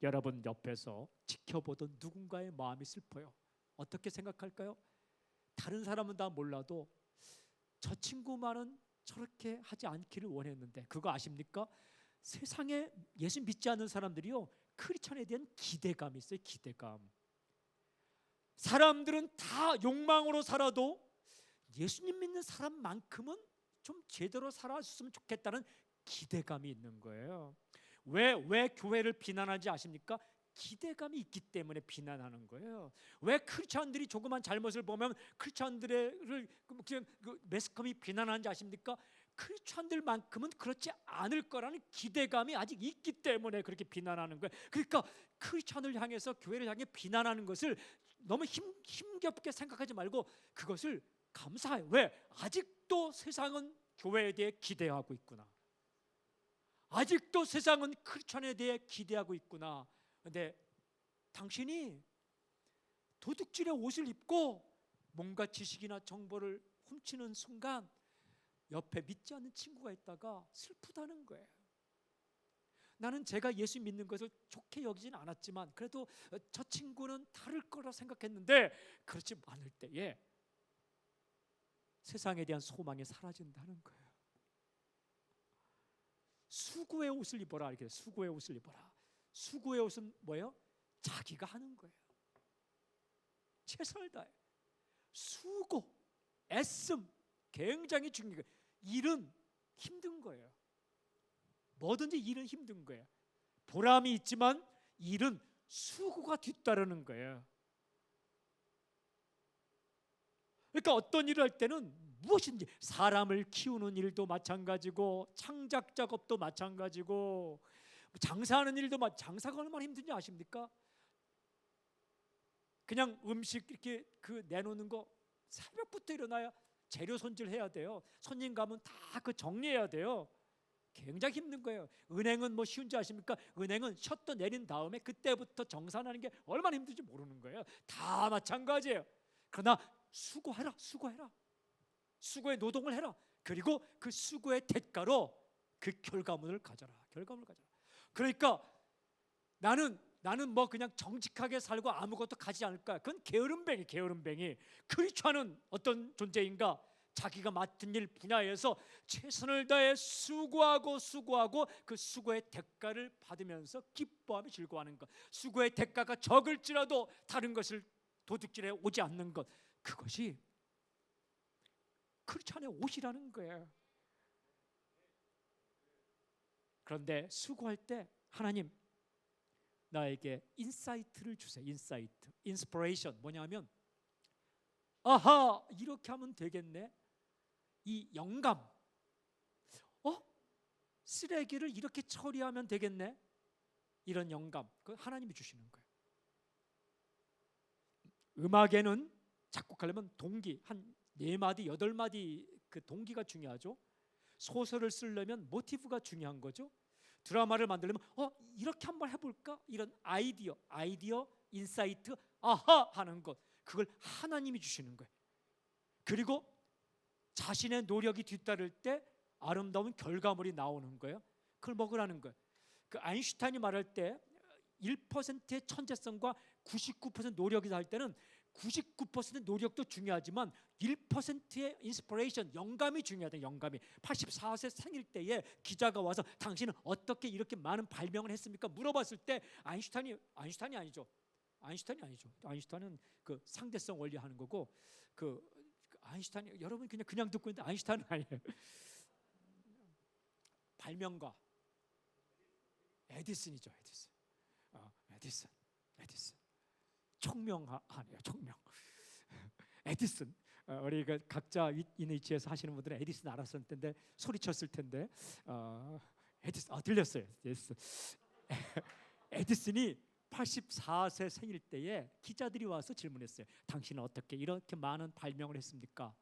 여러분 옆에서 지켜보던 누군가의 마음이 슬퍼요. 어떻게 생각할까요? 다른 사람은 다 몰라도 저 친구만은 저렇게 하지 않기를 원했는데 그거 아십니까? 세상에 예수 믿지 않는 사람들이요 크리스천에 대한 기대감이 있어요. 기대감. 사람들은 다 욕망으로 살아도 예수님 믿는 사람만큼은 좀 제대로 살았으면 좋겠다는 기대감이 있는 거예요. 왜 교회를 비난하지 아십니까? 기대감이 있기 때문에 비난하는 거예요. 왜 크리스천들이 조그만 잘못을 보면 크리스천들을 그냥 매스컴이 비난하는지 아십니까? 크리스천들만큼은 그렇지 않을 거라는 기대감이 아직 있기 때문에 그렇게 비난하는 거예요. 그러니까 크리스천을 향해서 교회를 향해 비난하는 것을 너무 힘겹게 생각하지 말고 그것을 감사해요. 왜? 아직도 세상은 교회에 대해 기대하고 있구나. 아직도 세상은 크리스천에 대해 기대하고 있구나. 근데 당신이 도둑질의 옷을 입고 뭔가 지식이나 정보를 훔치는 순간 옆에 믿지 않는 친구가 있다가 슬프다는 거예요. 나는 제가 예수 믿는 것을 좋게 여기진 않았지만 그래도 저 친구는 다를 거라 생각했는데 그렇지 않을 때에 세상에 대한 소망이 사라진다는 거예요. 수고의 옷을 입어라, 이렇게. 수고의 옷을 입어라. 수고의 옷은 뭐예요? 자기가 하는 거예요. 최선을 다해. 수고, 애씀 굉장히 중요해요. 일은 힘든 거예요. 뭐든지 일은 힘든 거예요. 보람이 있지만 일은 수고가 뒤따르는 거예요. 그러니까 어떤 일을 할 때는 무엇인지, 사람을 키우는 일도 마찬가지고 창작 작업도 마찬가지고 장사하는 일도 장사가 얼마나 힘든지 아십니까? 그냥 음식 이렇게 내놓는 거 새벽부터 일어나야 재료 손질해야 돼요. 손님 가면 다 정리해야 돼요. 굉장히 힘든 거예요. 은행은 뭐 쉬운지 아십니까? 은행은 셔터 내린 다음에 그때부터 정산하는 게 얼마나 힘든지 모르는 거예요. 다 마찬가지예요. 그러나 수고해라, 수고해라. 수고의 노동을 해라. 그리고 그 수고의 대가로 그 결과물을 가져라. 결과물을 가져라. 그러니까 나는 뭐 그냥 정직하게 살고 아무것도 가지 않을까? 그건 게으름뱅이, 게으름뱅이. 크리스찬은 어떤 존재인가? 자기가 맡은 일 분야에서 최선을 다해 수고하고 그 수고의 대가를 받으면서 기뻐하며 즐거워하는 것. 수고의 대가가 적을지라도 다른 것을 도둑질해 오지 않는 것. 그것이 크리스찬의 옷이라는 거예요. 그런데 수고할 때 하나님 나에게 인사이트를 주세요. 인사이트, 인스피레이션. 뭐냐면 아하, 이렇게 하면 되겠네. 이 영감, 쓰레기를 이렇게 처리하면 되겠네. 이런 영감, 그 하나님이 주시는 거예요. 음악에는 작곡하려면 동기, 한 4마디, 8마디 그 동기가 중요하죠. 소설을 쓰려면 모티브가 중요한 거죠. 드라마를 만들려면 이렇게 한번 해볼까? 이런 아이디어, 인사이트, 아하 하는 것, 그걸 하나님이 주시는 거예요. 그리고 자신의 노력이 뒤따를 때 아름다운 결과물이 나오는 거예요. 그걸 먹으라는 거예요. 그 아인슈타인이 말할 때 1%의 천재성과 99% 노력이 할 때는 99% 노력도 중요하지만 1%의 인스피레이션, 영감이 중요하다. 영감이. 84세 생일 때에 기자가 와서 당신은 어떻게 이렇게 많은 발명을 했습니까? 물어봤을 때 아인슈타인이 아니죠. 아인슈타인은 그 상대성 원리 하는 거고, 아인슈타인, 여러분 그냥 듣고 있는데 아인슈타인은 아니에요. 발명가 에디슨이죠. 에디슨. 총명하네요. 총명. 에디슨. 우리가 각자 있는 위치에서 하시는 분들은 에디슨 알았을 텐데, 소리쳤을 텐데, 에디슨 들렸어요. 에디슨이 84세 생일 때에 기자들이 와서 질문했어요. 당신은 어떻게 이렇게 많은 발명을 했습니까?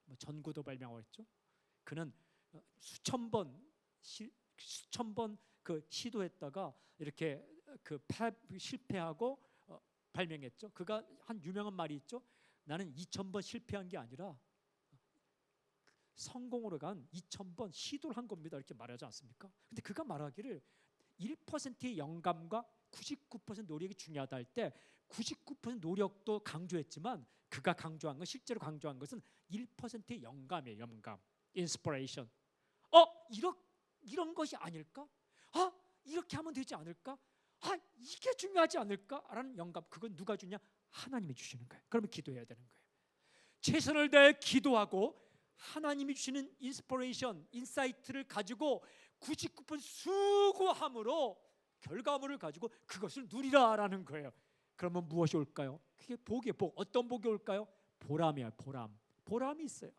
뭐 전구도 발명을 했죠. 그는 수천 번 그 시도했다가 이렇게 실패하고 발명했죠. 그가 한 유명한 말이 있죠. 나는 2000번 실패한 게 아니라 성공으로 간 2000번 시도를 한 겁니다. 이렇게 말하지 않습니까? 근데 그가 말하기를 1%의 영감과 99% 노력이 중요하다 할 때 99% 노력도 강조했지만 그가 강조한 건, 실제로 강조한 것은 1%의 영감이에요. 영감, 인스피레이션. 이런 것이 아닐까? 이렇게 하면 되지 않을까? 이게 중요하지 않을까라는 영감. 그건 누가 주냐? 하나님이 주시는 거예요. 그러면 기도해야 되는 거예요. 최선을 다해 기도하고 하나님이 주시는 인스피레이션, 인사이트를 가지고 99% 수고함으로 결과물을 가지고 그것을 누리라라는 거예요. 그러면 무엇이 올까요? 그게 복이에요. 복. 어떤 복이 올까요? 보람이에요. 보람이 있어요.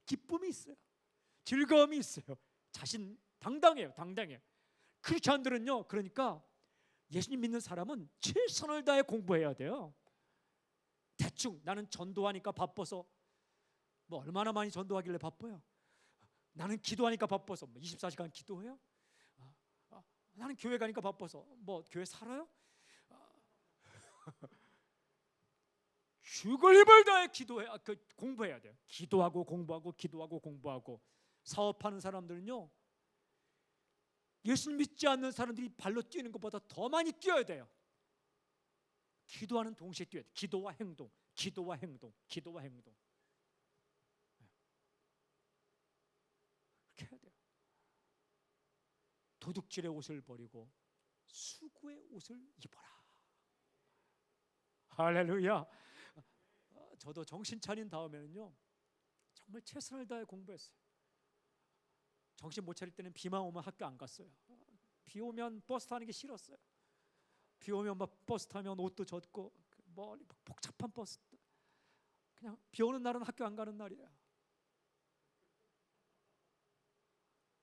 기쁨이 있어요. 즐거움이 있어요. 당당해요. 크리스찬들은요, 그러니까 예수님 믿는 사람은 최선을 다해 공부해야 돼요. 대충 나는 전도하니까 바빠서, 뭐 얼마나 많이 전도하길래 바빠요? 나는 기도하니까 바빠서 24시간 기도해요? 나는 교회 가니까 바빠서 뭐 교회 살아요? 죽을 힘을 다해 공부해야 돼요. 기도하고 공부하고 기도하고 공부하고. 사업하는 사람들은요, 예수를 믿지 않는 사람들이 발로 뛰는 것보다 더 많이 뛰어야 돼요. 기도하는 동시에 뛰어야 돼요. 기도와 행동, 기도와 행동, 기도와 행동. 그렇게 해야 돼요. 도둑질의 옷을 버리고 수고의 옷을 입어라. 할렐루야. 저도 정신 차린 다음에는요, 정말 최선을 다해 공부했어요. 정신 못 차릴 때는 비만 오면 학교 안 갔어요. 비 오면 버스 타는 게 싫었어요. 비 오면 막 버스 타면 옷도 젖고 뭐 복잡한 버스, 그냥 비 오는 날은 학교 안 가는 날이에요.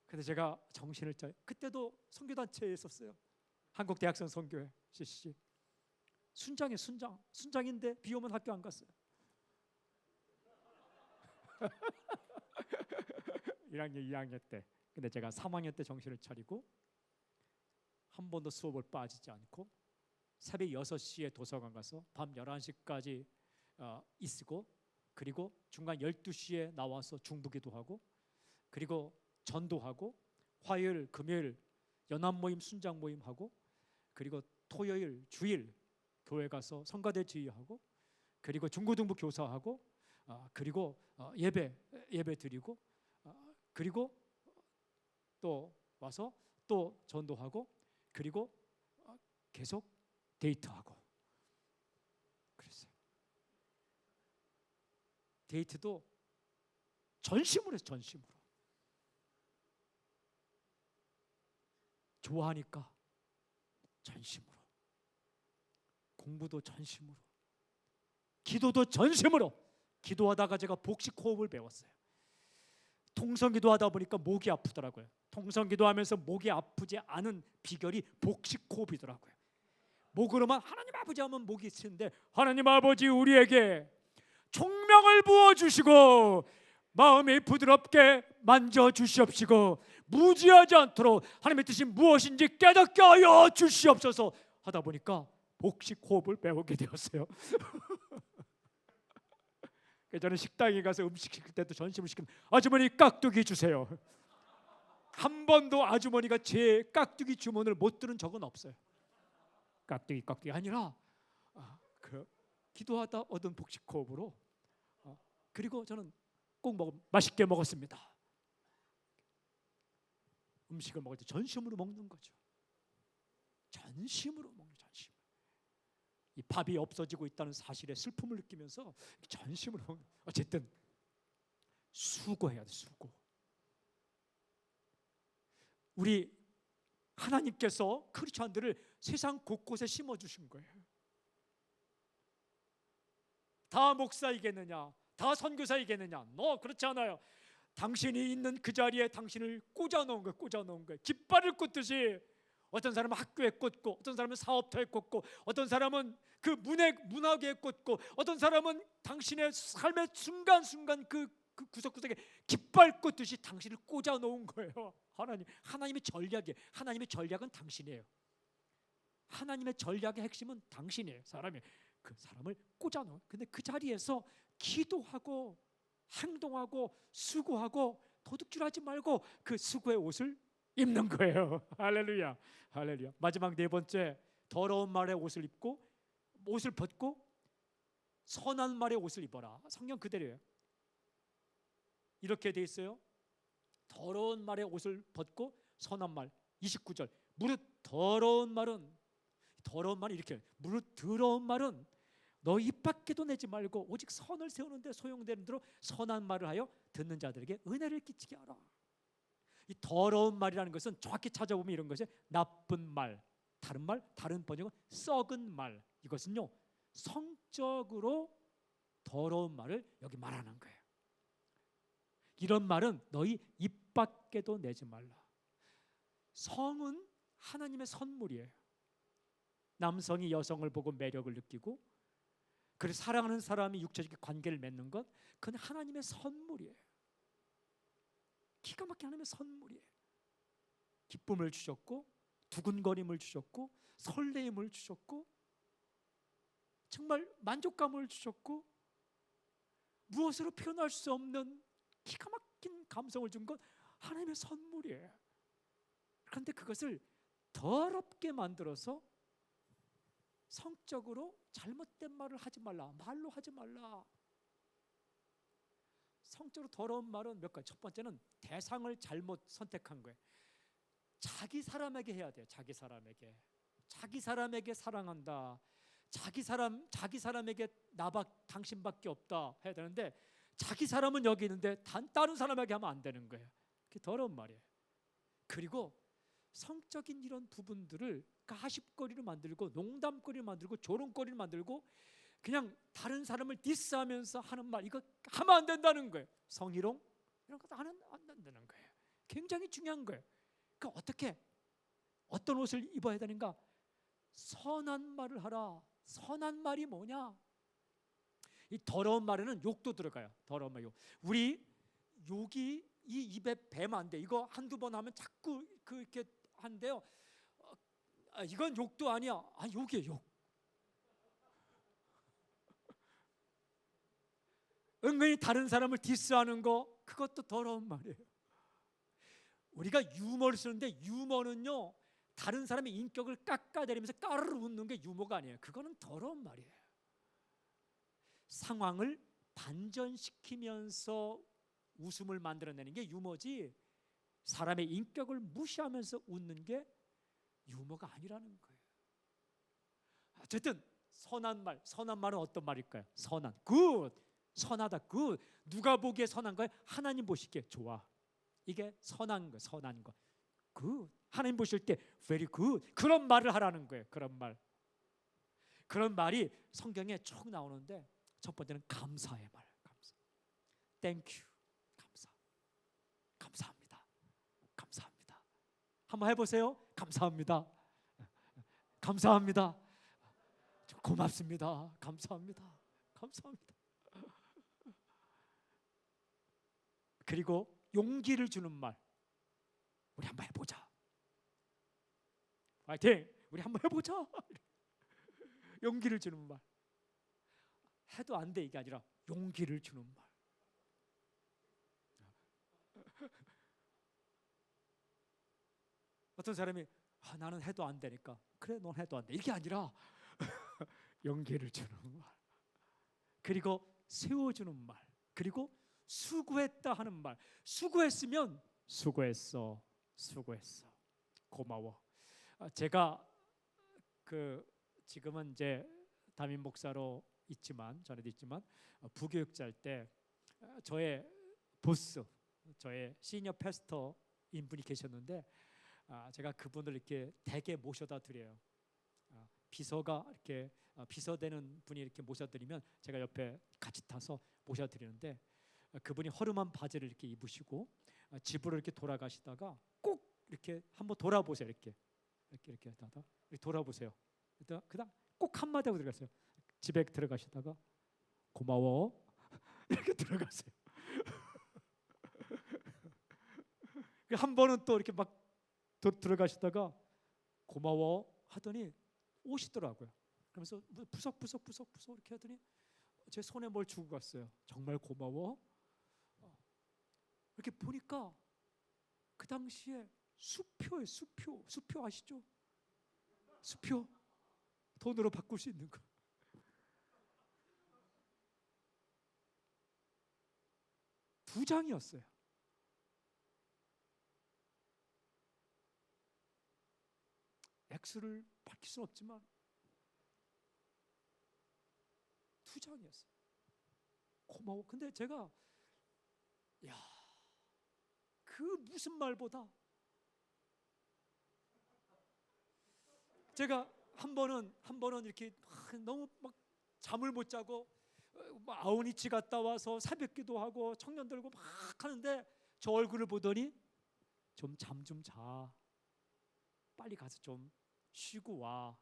근데 제가 정신을 차려, 그때도 선교단체에 있었어요. 한국대학생 선교회 CCC. 순장인데 비 오면 학교 안 갔어요. 1학년 2학년 때. 근데 제가 3학년 때 정신을 차리고 한 번도 수업을 빠지지 않고 새벽 6시에 도서관 가서 밤 11시까지 있고, 그리고 중간 12시에 나와서 중부기도 하고, 그리고 전도하고, 화요일 금요일 연합 모임 순장 모임 하고, 그리고 토요일 주일 교회 가서 성가대 지휘하고, 그리고 중고등부 교사하고, 그리고 예배 드리고, 그리고 또 와서 또 전도하고, 그리고 계속 데이트하고 그랬어요. 데이트도 전심으로 해서 전심으로. 좋아하니까 전심으로. 공부도 전심으로. 기도도 전심으로. 기도하다가 제가 복식 호흡을 배웠어요. 통성기도 하다 보니까 목이 아프더라고요. 통성기도 하면서 목이 아프지 않은 비결이 복식 호흡이더라고요. 목으로만 하나님 아버지 하면 목이 쓰는데, 하나님 아버지 우리에게 총명을 부어주시고 마음이 부드럽게 만져주시옵시고 무지하지 않도록 하나님의 뜻이 무엇인지 깨닫게 하여 주시옵소서 하다 보니까 복식 호흡을 배우게 되었어요. 저는 식당에 가서 음식 시킬 때도 전심을 시키면 아주머니 깍두기 주세요. 한 번도 아주머니가 제 깍두기 주문을 못 들은 적은 없어요. 깍두기 아니라 기도하다 얻은 복식 호흡으로. 그리고 저는 꼭 맛있게 먹었습니다. 음식을 먹을 때 전심으로 먹는 거죠. 전심으로 먹는, 전심. 이 밥이 없어지고 있다는 사실에 슬픔을 느끼면서 전심으로 먹는. 어쨌든 수고해야 돼. 수고. 우리 하나님께서 크리스천들을 세상 곳곳에 심어주신 거예요. 다 목사이겠느냐, 다 선교사이겠느냐? 그렇지 않아요. 당신이 있는 그 자리에 당신을 꽂아놓은 거예요. 깃발을 꽂듯이. 어떤 사람은 학교에 꽂고, 어떤 사람은 사업터에 꽂고, 어떤 사람은 그 문학에 꽂고, 어떤 사람은 당신의 삶의 순간순간 그 구석구석에 깃발 꽂듯이 당신을 꽂아놓은 거예요. 하나님의 전략이에요. 하나님의 전략은 당신이에요. 하나님의 전략의 핵심은 당신이에요. 그 사람을 꽂아놓은. 근데 그 자리에서 기도하고 행동하고 수고하고 도둑질하지 말고 그 수고의 옷을 입는 거예요. 할렐루야. 할렐루야. 마지막 네 번째, 더러운 말의 옷을 벗고 선한 말의 옷을 입어라. 성경 그대로예요. 이렇게 돼 있어요. 더러운 말의 옷을 벗고 선한 말. 29절. 무릇 더러운 말이 이렇게, 무릇 더러운 말은 너 입 밖에도 내지 말고 오직 선을 세우는데 소용되는 대로 선한 말을 하여 듣는 자들에게 은혜를 끼치게 하라. 이 더러운 말이라는 것은 정확히 찾아보면 이런 것이 나쁜 말, 다른 번역은 썩은 말. 이것은요, 성적으로 더러운 말을 여기 말하는 거예요. 이런 말은 너희 입 밖에도 내지 말라. 성은 하나님의 선물이에요. 남성이 여성을 보고 매력을 느끼고, 그래서 사랑하는 사람이 육체적인 관계를 맺는 것, 그건 하나님의 선물이에요. 기가 막힌 하나님의 선물이에요. 기쁨을 주셨고, 두근거림을 주셨고, 설레임을 주셨고, 정말 만족감을 주셨고 무엇으로 표현할 수 없는 기가 막힌 감성을 준 건 하나님의 선물이에요. 그런데 그것을 더럽게 만들어서 성적으로 잘못된 말을 하지 말라, 말로 하지 말라. 성적으로 더러운 말은 몇 가지. 첫 번째는 대상을 잘못 선택한 거예요. 자기 사람에게 해야 돼요. 자기 사람에게 사랑한다. 자기 사람에게 당신밖에 없다 해야 되는데 자기 사람은 여기 있는데 다른 사람에게 하면 안 되는 거예요. 그게 더러운 말이에요. 그리고 성적인 이런 부분들을 가십거리로 만들고 농담거리를 만들고 조롱거리를 만들고 그냥 다른 사람을 디스하면서 하는 말, 이거 하면 안 된다는 거예요. 성희롱 이런 것도 안 된다는 거예요. 굉장히 중요한 거예요. 그러니까 어떤 옷을 입어야 되는가? 선한 말을 하라. 선한 말이 뭐냐? 이 더러운 말에는 욕도 들어가요. 더러운 말, 욕. 우리 욕이 이 입에 배면 안 돼. 이거 한두 번 하면 자꾸 이렇게 한대요. 이건 욕도 아니야. 욕이에요, 욕. 은근히 다른 사람을 디스하는 거, 그것도 더러운 말이에요. 우리가 유머를 쓰는데 유머는요, 다른 사람의 인격을 깎아내리면서 까르르 웃는 게 유머가 아니에요. 그거는 더러운 말이에요. 상황을 반전시키면서 웃음을 만들어내는 게 유머지, 사람의 인격을 무시하면서 웃는 게 유머가 아니라는 거예요. 어쨌든 선한 말은 어떤 말일까요? 선한, good, 선하다, good. 누가 보기에 선한 거예요? 하나님 보시기에 좋아. 이게 선한 거, 선한 거, good. 하나님 보실 때 very good. 그런 말을 하라는 거예요. 그런 말이 성경에 쭉 나오는데 첫 번째는 감사의 말, 감사. Thank you, 감사합니다. 한번 해보세요. 감사합니다. 고맙습니다. 감사합니다. 그리고 용기를 주는 말. 우리 한번 해보자. 파이팅! 우리 한번 해보자. 용기를 주는 말. 해도 안 돼 이게 아니라 용기를 주는 말. 어떤 사람이 나는 해도 안 되니까 그래 넌 해도 안 돼 이게 아니라 용기를 주는 말. 그리고 세워주는 말. 그리고 수고했다 하는 말. 수고했으면 수고했어, 고마워. 제가 지금은 이제 담임 목사로 전에도 있지만 부교육자일 때 저의 보스, 저의 시니어 패스터인 분이 계셨는데 제가 그분을 이렇게 댁에 모셔다 드려요. 비서가 이렇게 비서되는 분이 이렇게 모셔드리면 제가 옆에 같이 타서 모셔드리는데 그분이 허름한 바지를 이렇게 입으시고 집으로 이렇게 돌아가시다가 꼭 이렇게 한번 돌아보세요. 이렇게 하다가 돌아보세요. 그다음 꼭 한마디 하고 들어갔어요. 집에 들어가시다가 고마워 이렇게 들어가세요. 한 번은 또 이렇게 막 들어가시다가 고마워 하더니 오시더라고요. 그러면서 부석부석 이렇게 하더니 제 손에 뭘 주고 갔어요. 정말 고마워. 이렇게 보니까 그 당시에 수표예요. 수표 아시죠? 수표 돈으로 바꿀 수 있는 거. 두 장이었어요. 액수를 밝힐 수는 없지만 두 장이었어요. 고마워. 근데 제가 그 무슨 말보다 제가 한 번은 이렇게 너무 막 잠을 못 자고 아우니치 갔다 와서 새벽기도 하고 청년 들고 막 하는데 저 얼굴을 보더니 좀 잠 좀 자. 빨리 가서 좀 쉬고 와.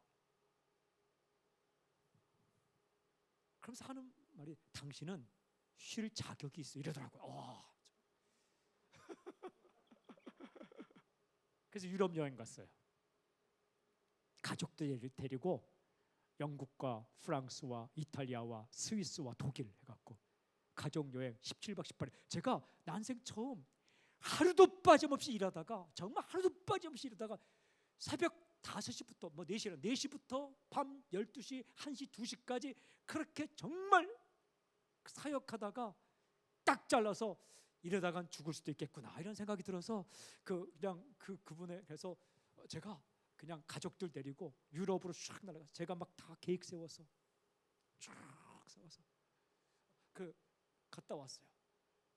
그러면서 하는 말이 당신은 쉴 자격이 있어 이러더라고요. 그래서 유럽 여행 갔어요. 가족들 데리고 영국과 프랑스와 이탈리아와 스위스와 독일 해갖고 가족여행 17박 18일. 제가 난생 처음 하루도 빠짐없이 일하다가, 정말 하루도 빠짐없이 일하다가 새벽 5시부터 뭐 4시부터 밤 12시, 1시, 2시까지 그렇게 정말 사역하다가 딱 잘라서 이러다간 죽을 수도 있겠구나 이런 생각이 들어서 그냥 그분에 그래서 제가 그냥 가족들 데리고 유럽으로 쫙 날아가서 제가 막 다 계획 세워서 쫙 세워서 갔다 왔어요.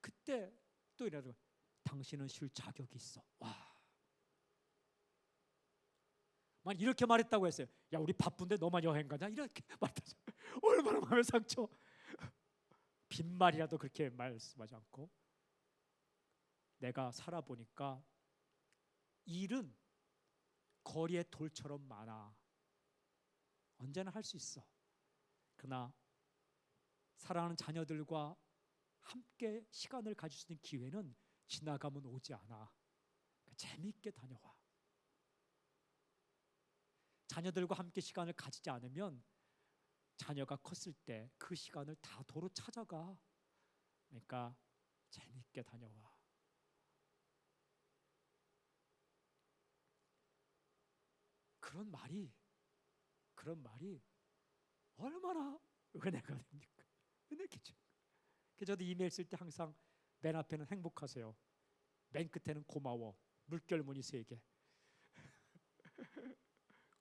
그때 또 이러더라고요. 당신은 쉴 자격이 있어. 와. 만 이렇게 말했다고 했어요. 야, 우리 바쁜데 너만 여행 가냐? 이렇게 말했다. 얼마나 마음에 상처. 빈말이라도 그렇게 말씀하지 않고, 내가 살아보니까 일은 거리의 돌처럼 많아. 언제나 할 수 있어. 그러나 사랑하는 자녀들과 함께 시간을 가질 수 있는 기회는 지나가면 오지 않아. 그러니까 재미있게 다녀와. 자녀들과 함께 시간을 가지지 않으면 자녀가 컸을 때 그 시간을 다 도로 찾아가. 그러니까 재미있게 다녀와. 그런 말이 얼마나 은혜가 됩니까? 은혜겠죠. 저도 이메일 쓸 때 항상 맨 앞에는 행복하세요, 맨 끝에는 고마워, 물결무늬 3개.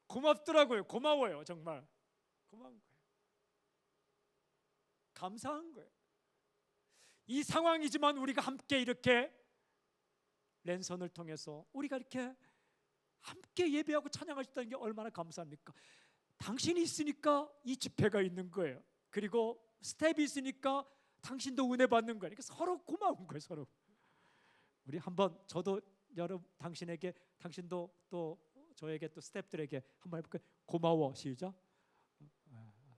고맙더라고요. 고마워요. 정말 고마운 거예요. 감사한 거예요. 이 상황이지만 우리가 함께 이렇게 랜선을 통해서 우리가 이렇게 함께 예배하고 찬양할 수 있다는 게 얼마나 감사합니까? 당신이 있으니까 이 집회가 있는 거예요. 그리고 스텝이 있으니까 당신도 은혜 받는 거예요. 그러니까 서로 고마운 거예요. 서로. 우리 한번, 저도 여러분 당신에게, 당신도 또 저에게, 또 스텝들에게 한번 해볼까요? 고마워. 시작.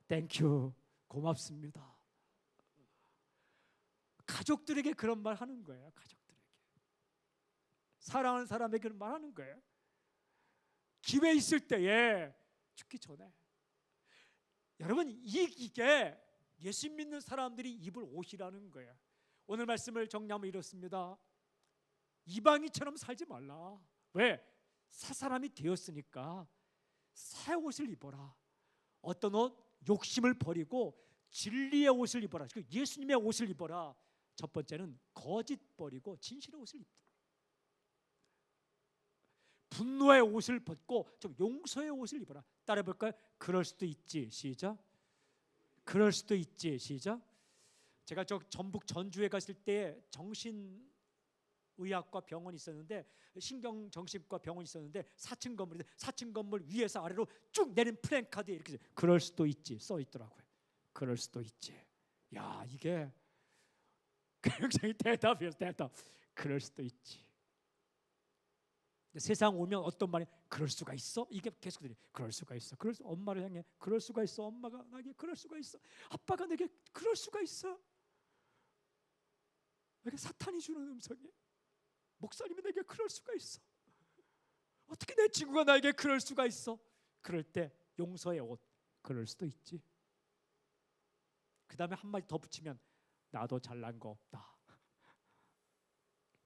땡큐. 고맙습니다. 가족들에게 그런 말 하는 거예요. 가족들에게, 사랑하는 사람에게 그런 말 하는 거예요. 기회 있을 때에, 죽기 전에. 여러분, 이게 예수 믿는 사람들이 입을 옷이라는 거예요. 오늘 말씀을 정리하면 이렇습니다. 이방인처럼 살지 말라. 왜? 새 사람이 되었으니까 새 옷을 입어라. 어떤 옷? 욕심을 버리고 진리의 옷을 입어라. 예수님의 옷을 입어라. 첫 번째는 거짓 버리고 진실의 옷을 입더라. 분노의 옷을 벗고 좀 용서의 옷을 입어라. 따라해 볼까요? 그럴 수도 있지. 시작. 그럴 수도 있지. 시작. 제가 전북 전주에 갔을 때 정신의학과 병원이 있었는데, 신경정신과 병원이 있었는데 4층 건물인데 4층 건물 위에서 아래로 쭉 내린 플랜카드에 이렇게 그럴 수도 있지 써 있더라고요. 그럴 수도 있지. 야, 이게 굉장히 대답이에요. 대답. 그럴 수도 있지. 세상 오면 어떤 말이 그럴 수가 있어? 이게 계속 들려. 그럴 수가 있어. 엄마를 향해 그럴 수가 있어. 엄마가 나에게 그럴 수가 있어. 아빠가 내게 그럴 수가 있어. 이게 사탄이 주는 음성이에요. 목사님이 내게 그럴 수가 있어. 어떻게 내 친구가 나에게 그럴 수가 있어? 그럴 때 용서의 옷. 그럴 수도 있지. 그 다음에 한마디 더 붙이면 나도 잘난 거 없다.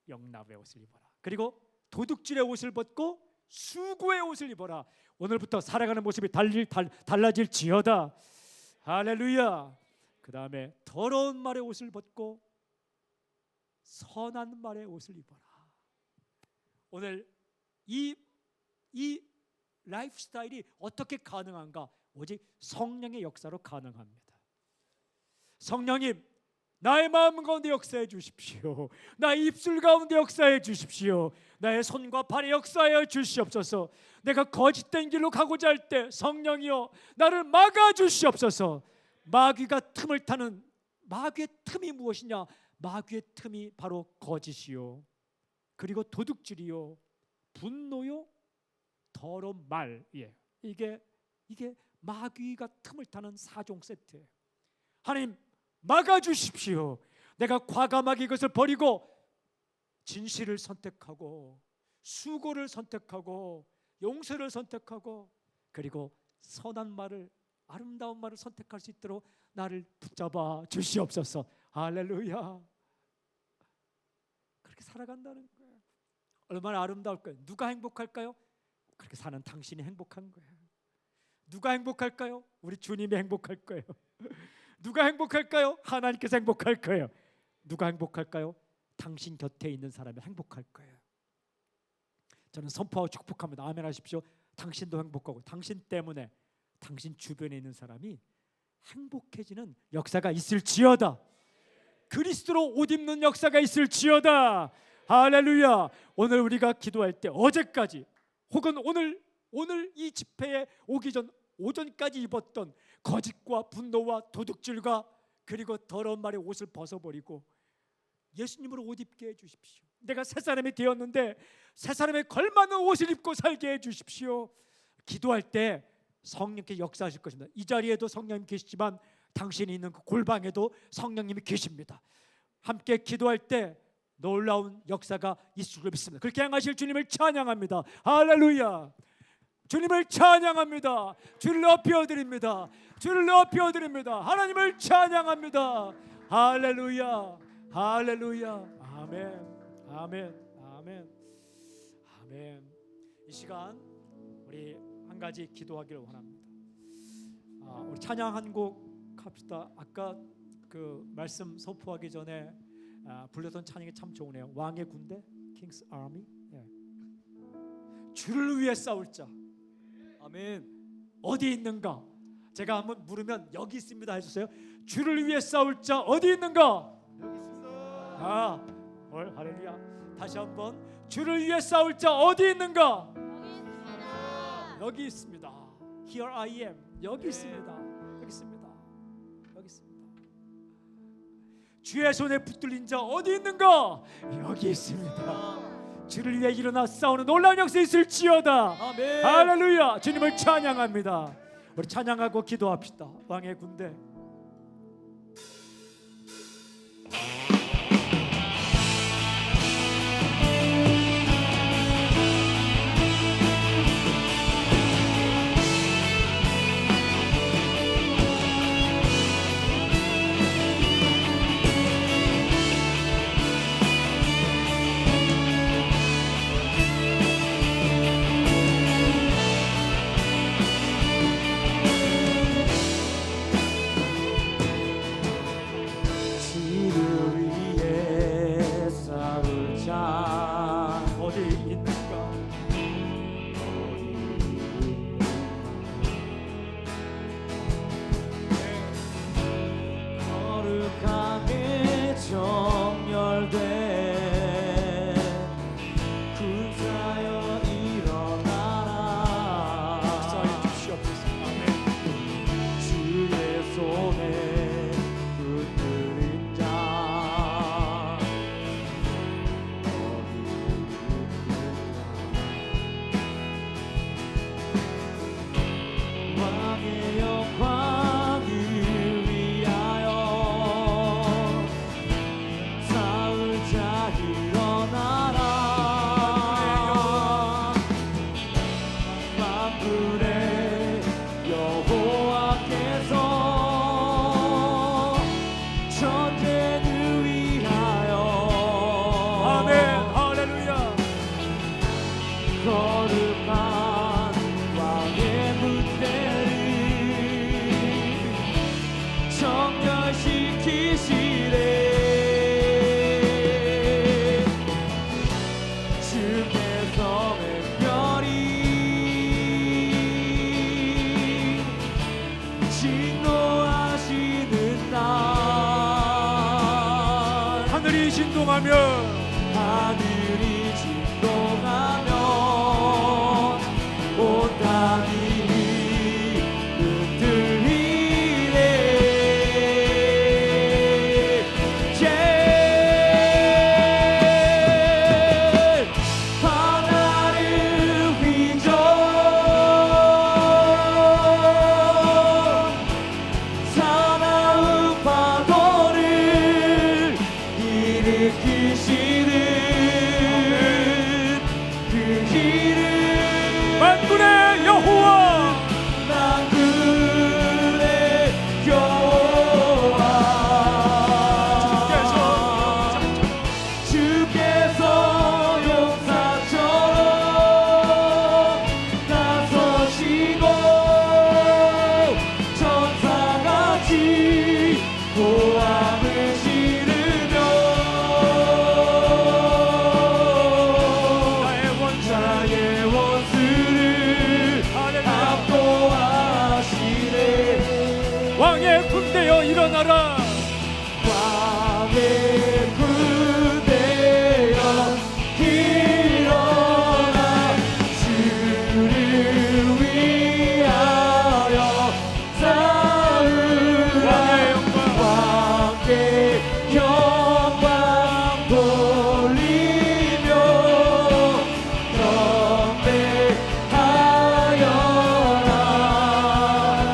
영납의 옷을 입어라. 그리고 도둑질의 옷을 벗고 수고의 옷을 입어라. 오늘부터 살아가는 모습이 달라질지어다. 할렐루야. 그 다음에 더러운 말의 옷을 벗고 선한 말의 옷을 입어라. 오늘 이 라이프 스타일이 어떻게 가능한가? 오직 성령의 역사로 가능합니다. 성령님, 나의 마음 가운데 역사해 주십시오. 나의 입술 가운데 역사해 주십시오. 나의 손과 발에 역사하여 주시옵소서. 내가 거짓된 길로 가고자 할 때 성령이여 나를 막아 주시옵소서. 마귀가 틈을 타는, 마귀의 틈이 무엇이냐? 마귀의 틈이 바로 거짓이요, 그리고 도둑질이요, 분노요, 더러운 말이에요. 이게 마귀가 틈을 타는 4종 세트예요. 하나님 막아주십시오. 내가 과감하게 이것을 버리고 진실을 선택하고 수고를 선택하고 용서를 선택하고 그리고 선한 말을 아름다운 말을 선택할 수 있도록 나를 붙잡아 주시옵소서. 할렐루야. 그렇게 살아간다는 거예요. 얼마나 아름다울까요? 누가 행복할까요? 그렇게 사는 당신이 행복한 거예요. 누가 행복할까요? 우리 주님이 행복할 거예요. 누가 행복할까요? 하나님께서 행복할 거예요. 누가 행복할까요? 당신 곁에 있는 사람이 행복할 거예요. 저는 선포하고 축복합니다. 아멘 하십시오. 당신도 행복하고 당신 때문에 당신 주변에 있는 사람이 행복해지는 역사가 있을지어다. 그리스도로 옷 입는 역사가 있을지어다. 할렐루야. 오늘 우리가 기도할 때 어제까지 혹은 오늘 이 집회에 오기 전 오전까지 입었던 거짓과 분노와 도둑질과 그리고 더러운 말의 옷을 벗어버리고 예수님으로 옷 입게 해주십시오. 내가 새 사람이 되었는데 새 사람에 걸맞는 옷을 입고 살게 해주십시오. 기도할 때 성령께 역사하실 것입니다. 이 자리에도 성령님 계시지만 당신이 있는 그 골방에도 성령님이 계십니다. 함께 기도할 때 놀라운 역사가 있을 줄 믿습니다. 그렇게 행하실 주님을 찬양합니다. 할렐루야. 주님을 찬양합니다. 주를 높여드립니다. 주를 높여드립니다. 하나님을 찬양합니다. 할렐루야. 할렐루야. 아멘. 아멘. 아멘. 아멘. 이 시간 우리 한 가지 기도하기를 원합니다. 우리 찬양 한 곡 합시다. 아까 그 말씀 선포하기 전에 불렀던 찬양이 참 좋으네요. 왕의 군대, King's Army. 주를 위해 싸울 자. 아멘. 어디 있는가? 제가 한번 물으면 여기 있습니다 해주세요. 주를 위해 싸울 자 어디 있는가? 여기 있습니다. 할렐루야. 다시 한번 주를 위해 싸울 자 어디 있는가? 여기 있습니다. Here I am. 여기 있습니다. 여기 있습니다. 여기 있습니다. 주의 손에 붙들린 자 어디 있는가? 여기 있습니다. 주를 위해 일어나 싸우는 놀라운 역사 있을지어다. 아멘. 할렐루야. 주님을 찬양합니다. 우리 찬양하고 기도합시다. 왕의 군대. 하늘이 진동하면 온 땅이 흔들리네. 바다를 휘저 사나운 파도를 일으키시 일어나라. 왕의 군대여 일어나 주를 위하여 싸우라. 왕의 영광 돌리며 경배하여라.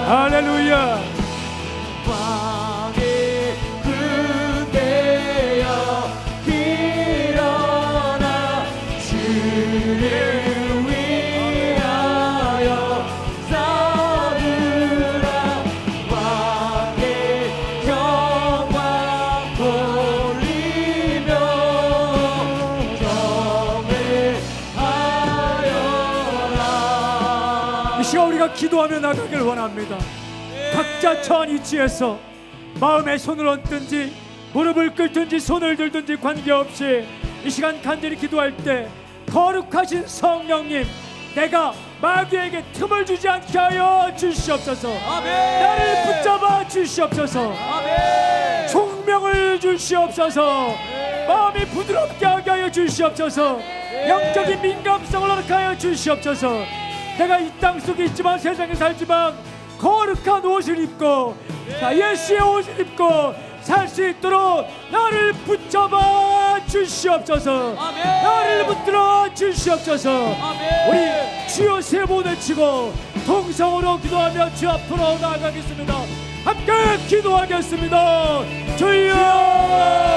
할렐루야. 왕의 군대여 일어나 주를 위하여 싸우라. 왕의 영광 돌리며 경배하여라. 이 시간 우리가 기도하며 나가길 원합니다. 각자 처한 위치에서 마음에 손을 얹든지 무릎을 꿇든지 손을 들든지 관계없이 이 시간 간절히 기도할 때 거룩하신 성령님, 내가 마귀에게 틈을 주지 않게 하여 주시옵소서. 나를 붙잡아 주시옵소서. 총명을 주시옵소서. 마음이 부드럽게 하게 하여 주시옵소서. 영적인 민감성을 허락하여 주시옵소서. 내가 이 땅 속에 있지만 세상에 살지만 거룩한 옷을 입고 예수의 옷을 입고 살 수 있도록 나를 붙잡아 주시옵소서. 나를 붙들어 주시옵소서. 우리 주여 세 번을 치고 통성으로 기도하며 주 앞으로 나아가겠습니다. 함께 기도하겠습니다. 주여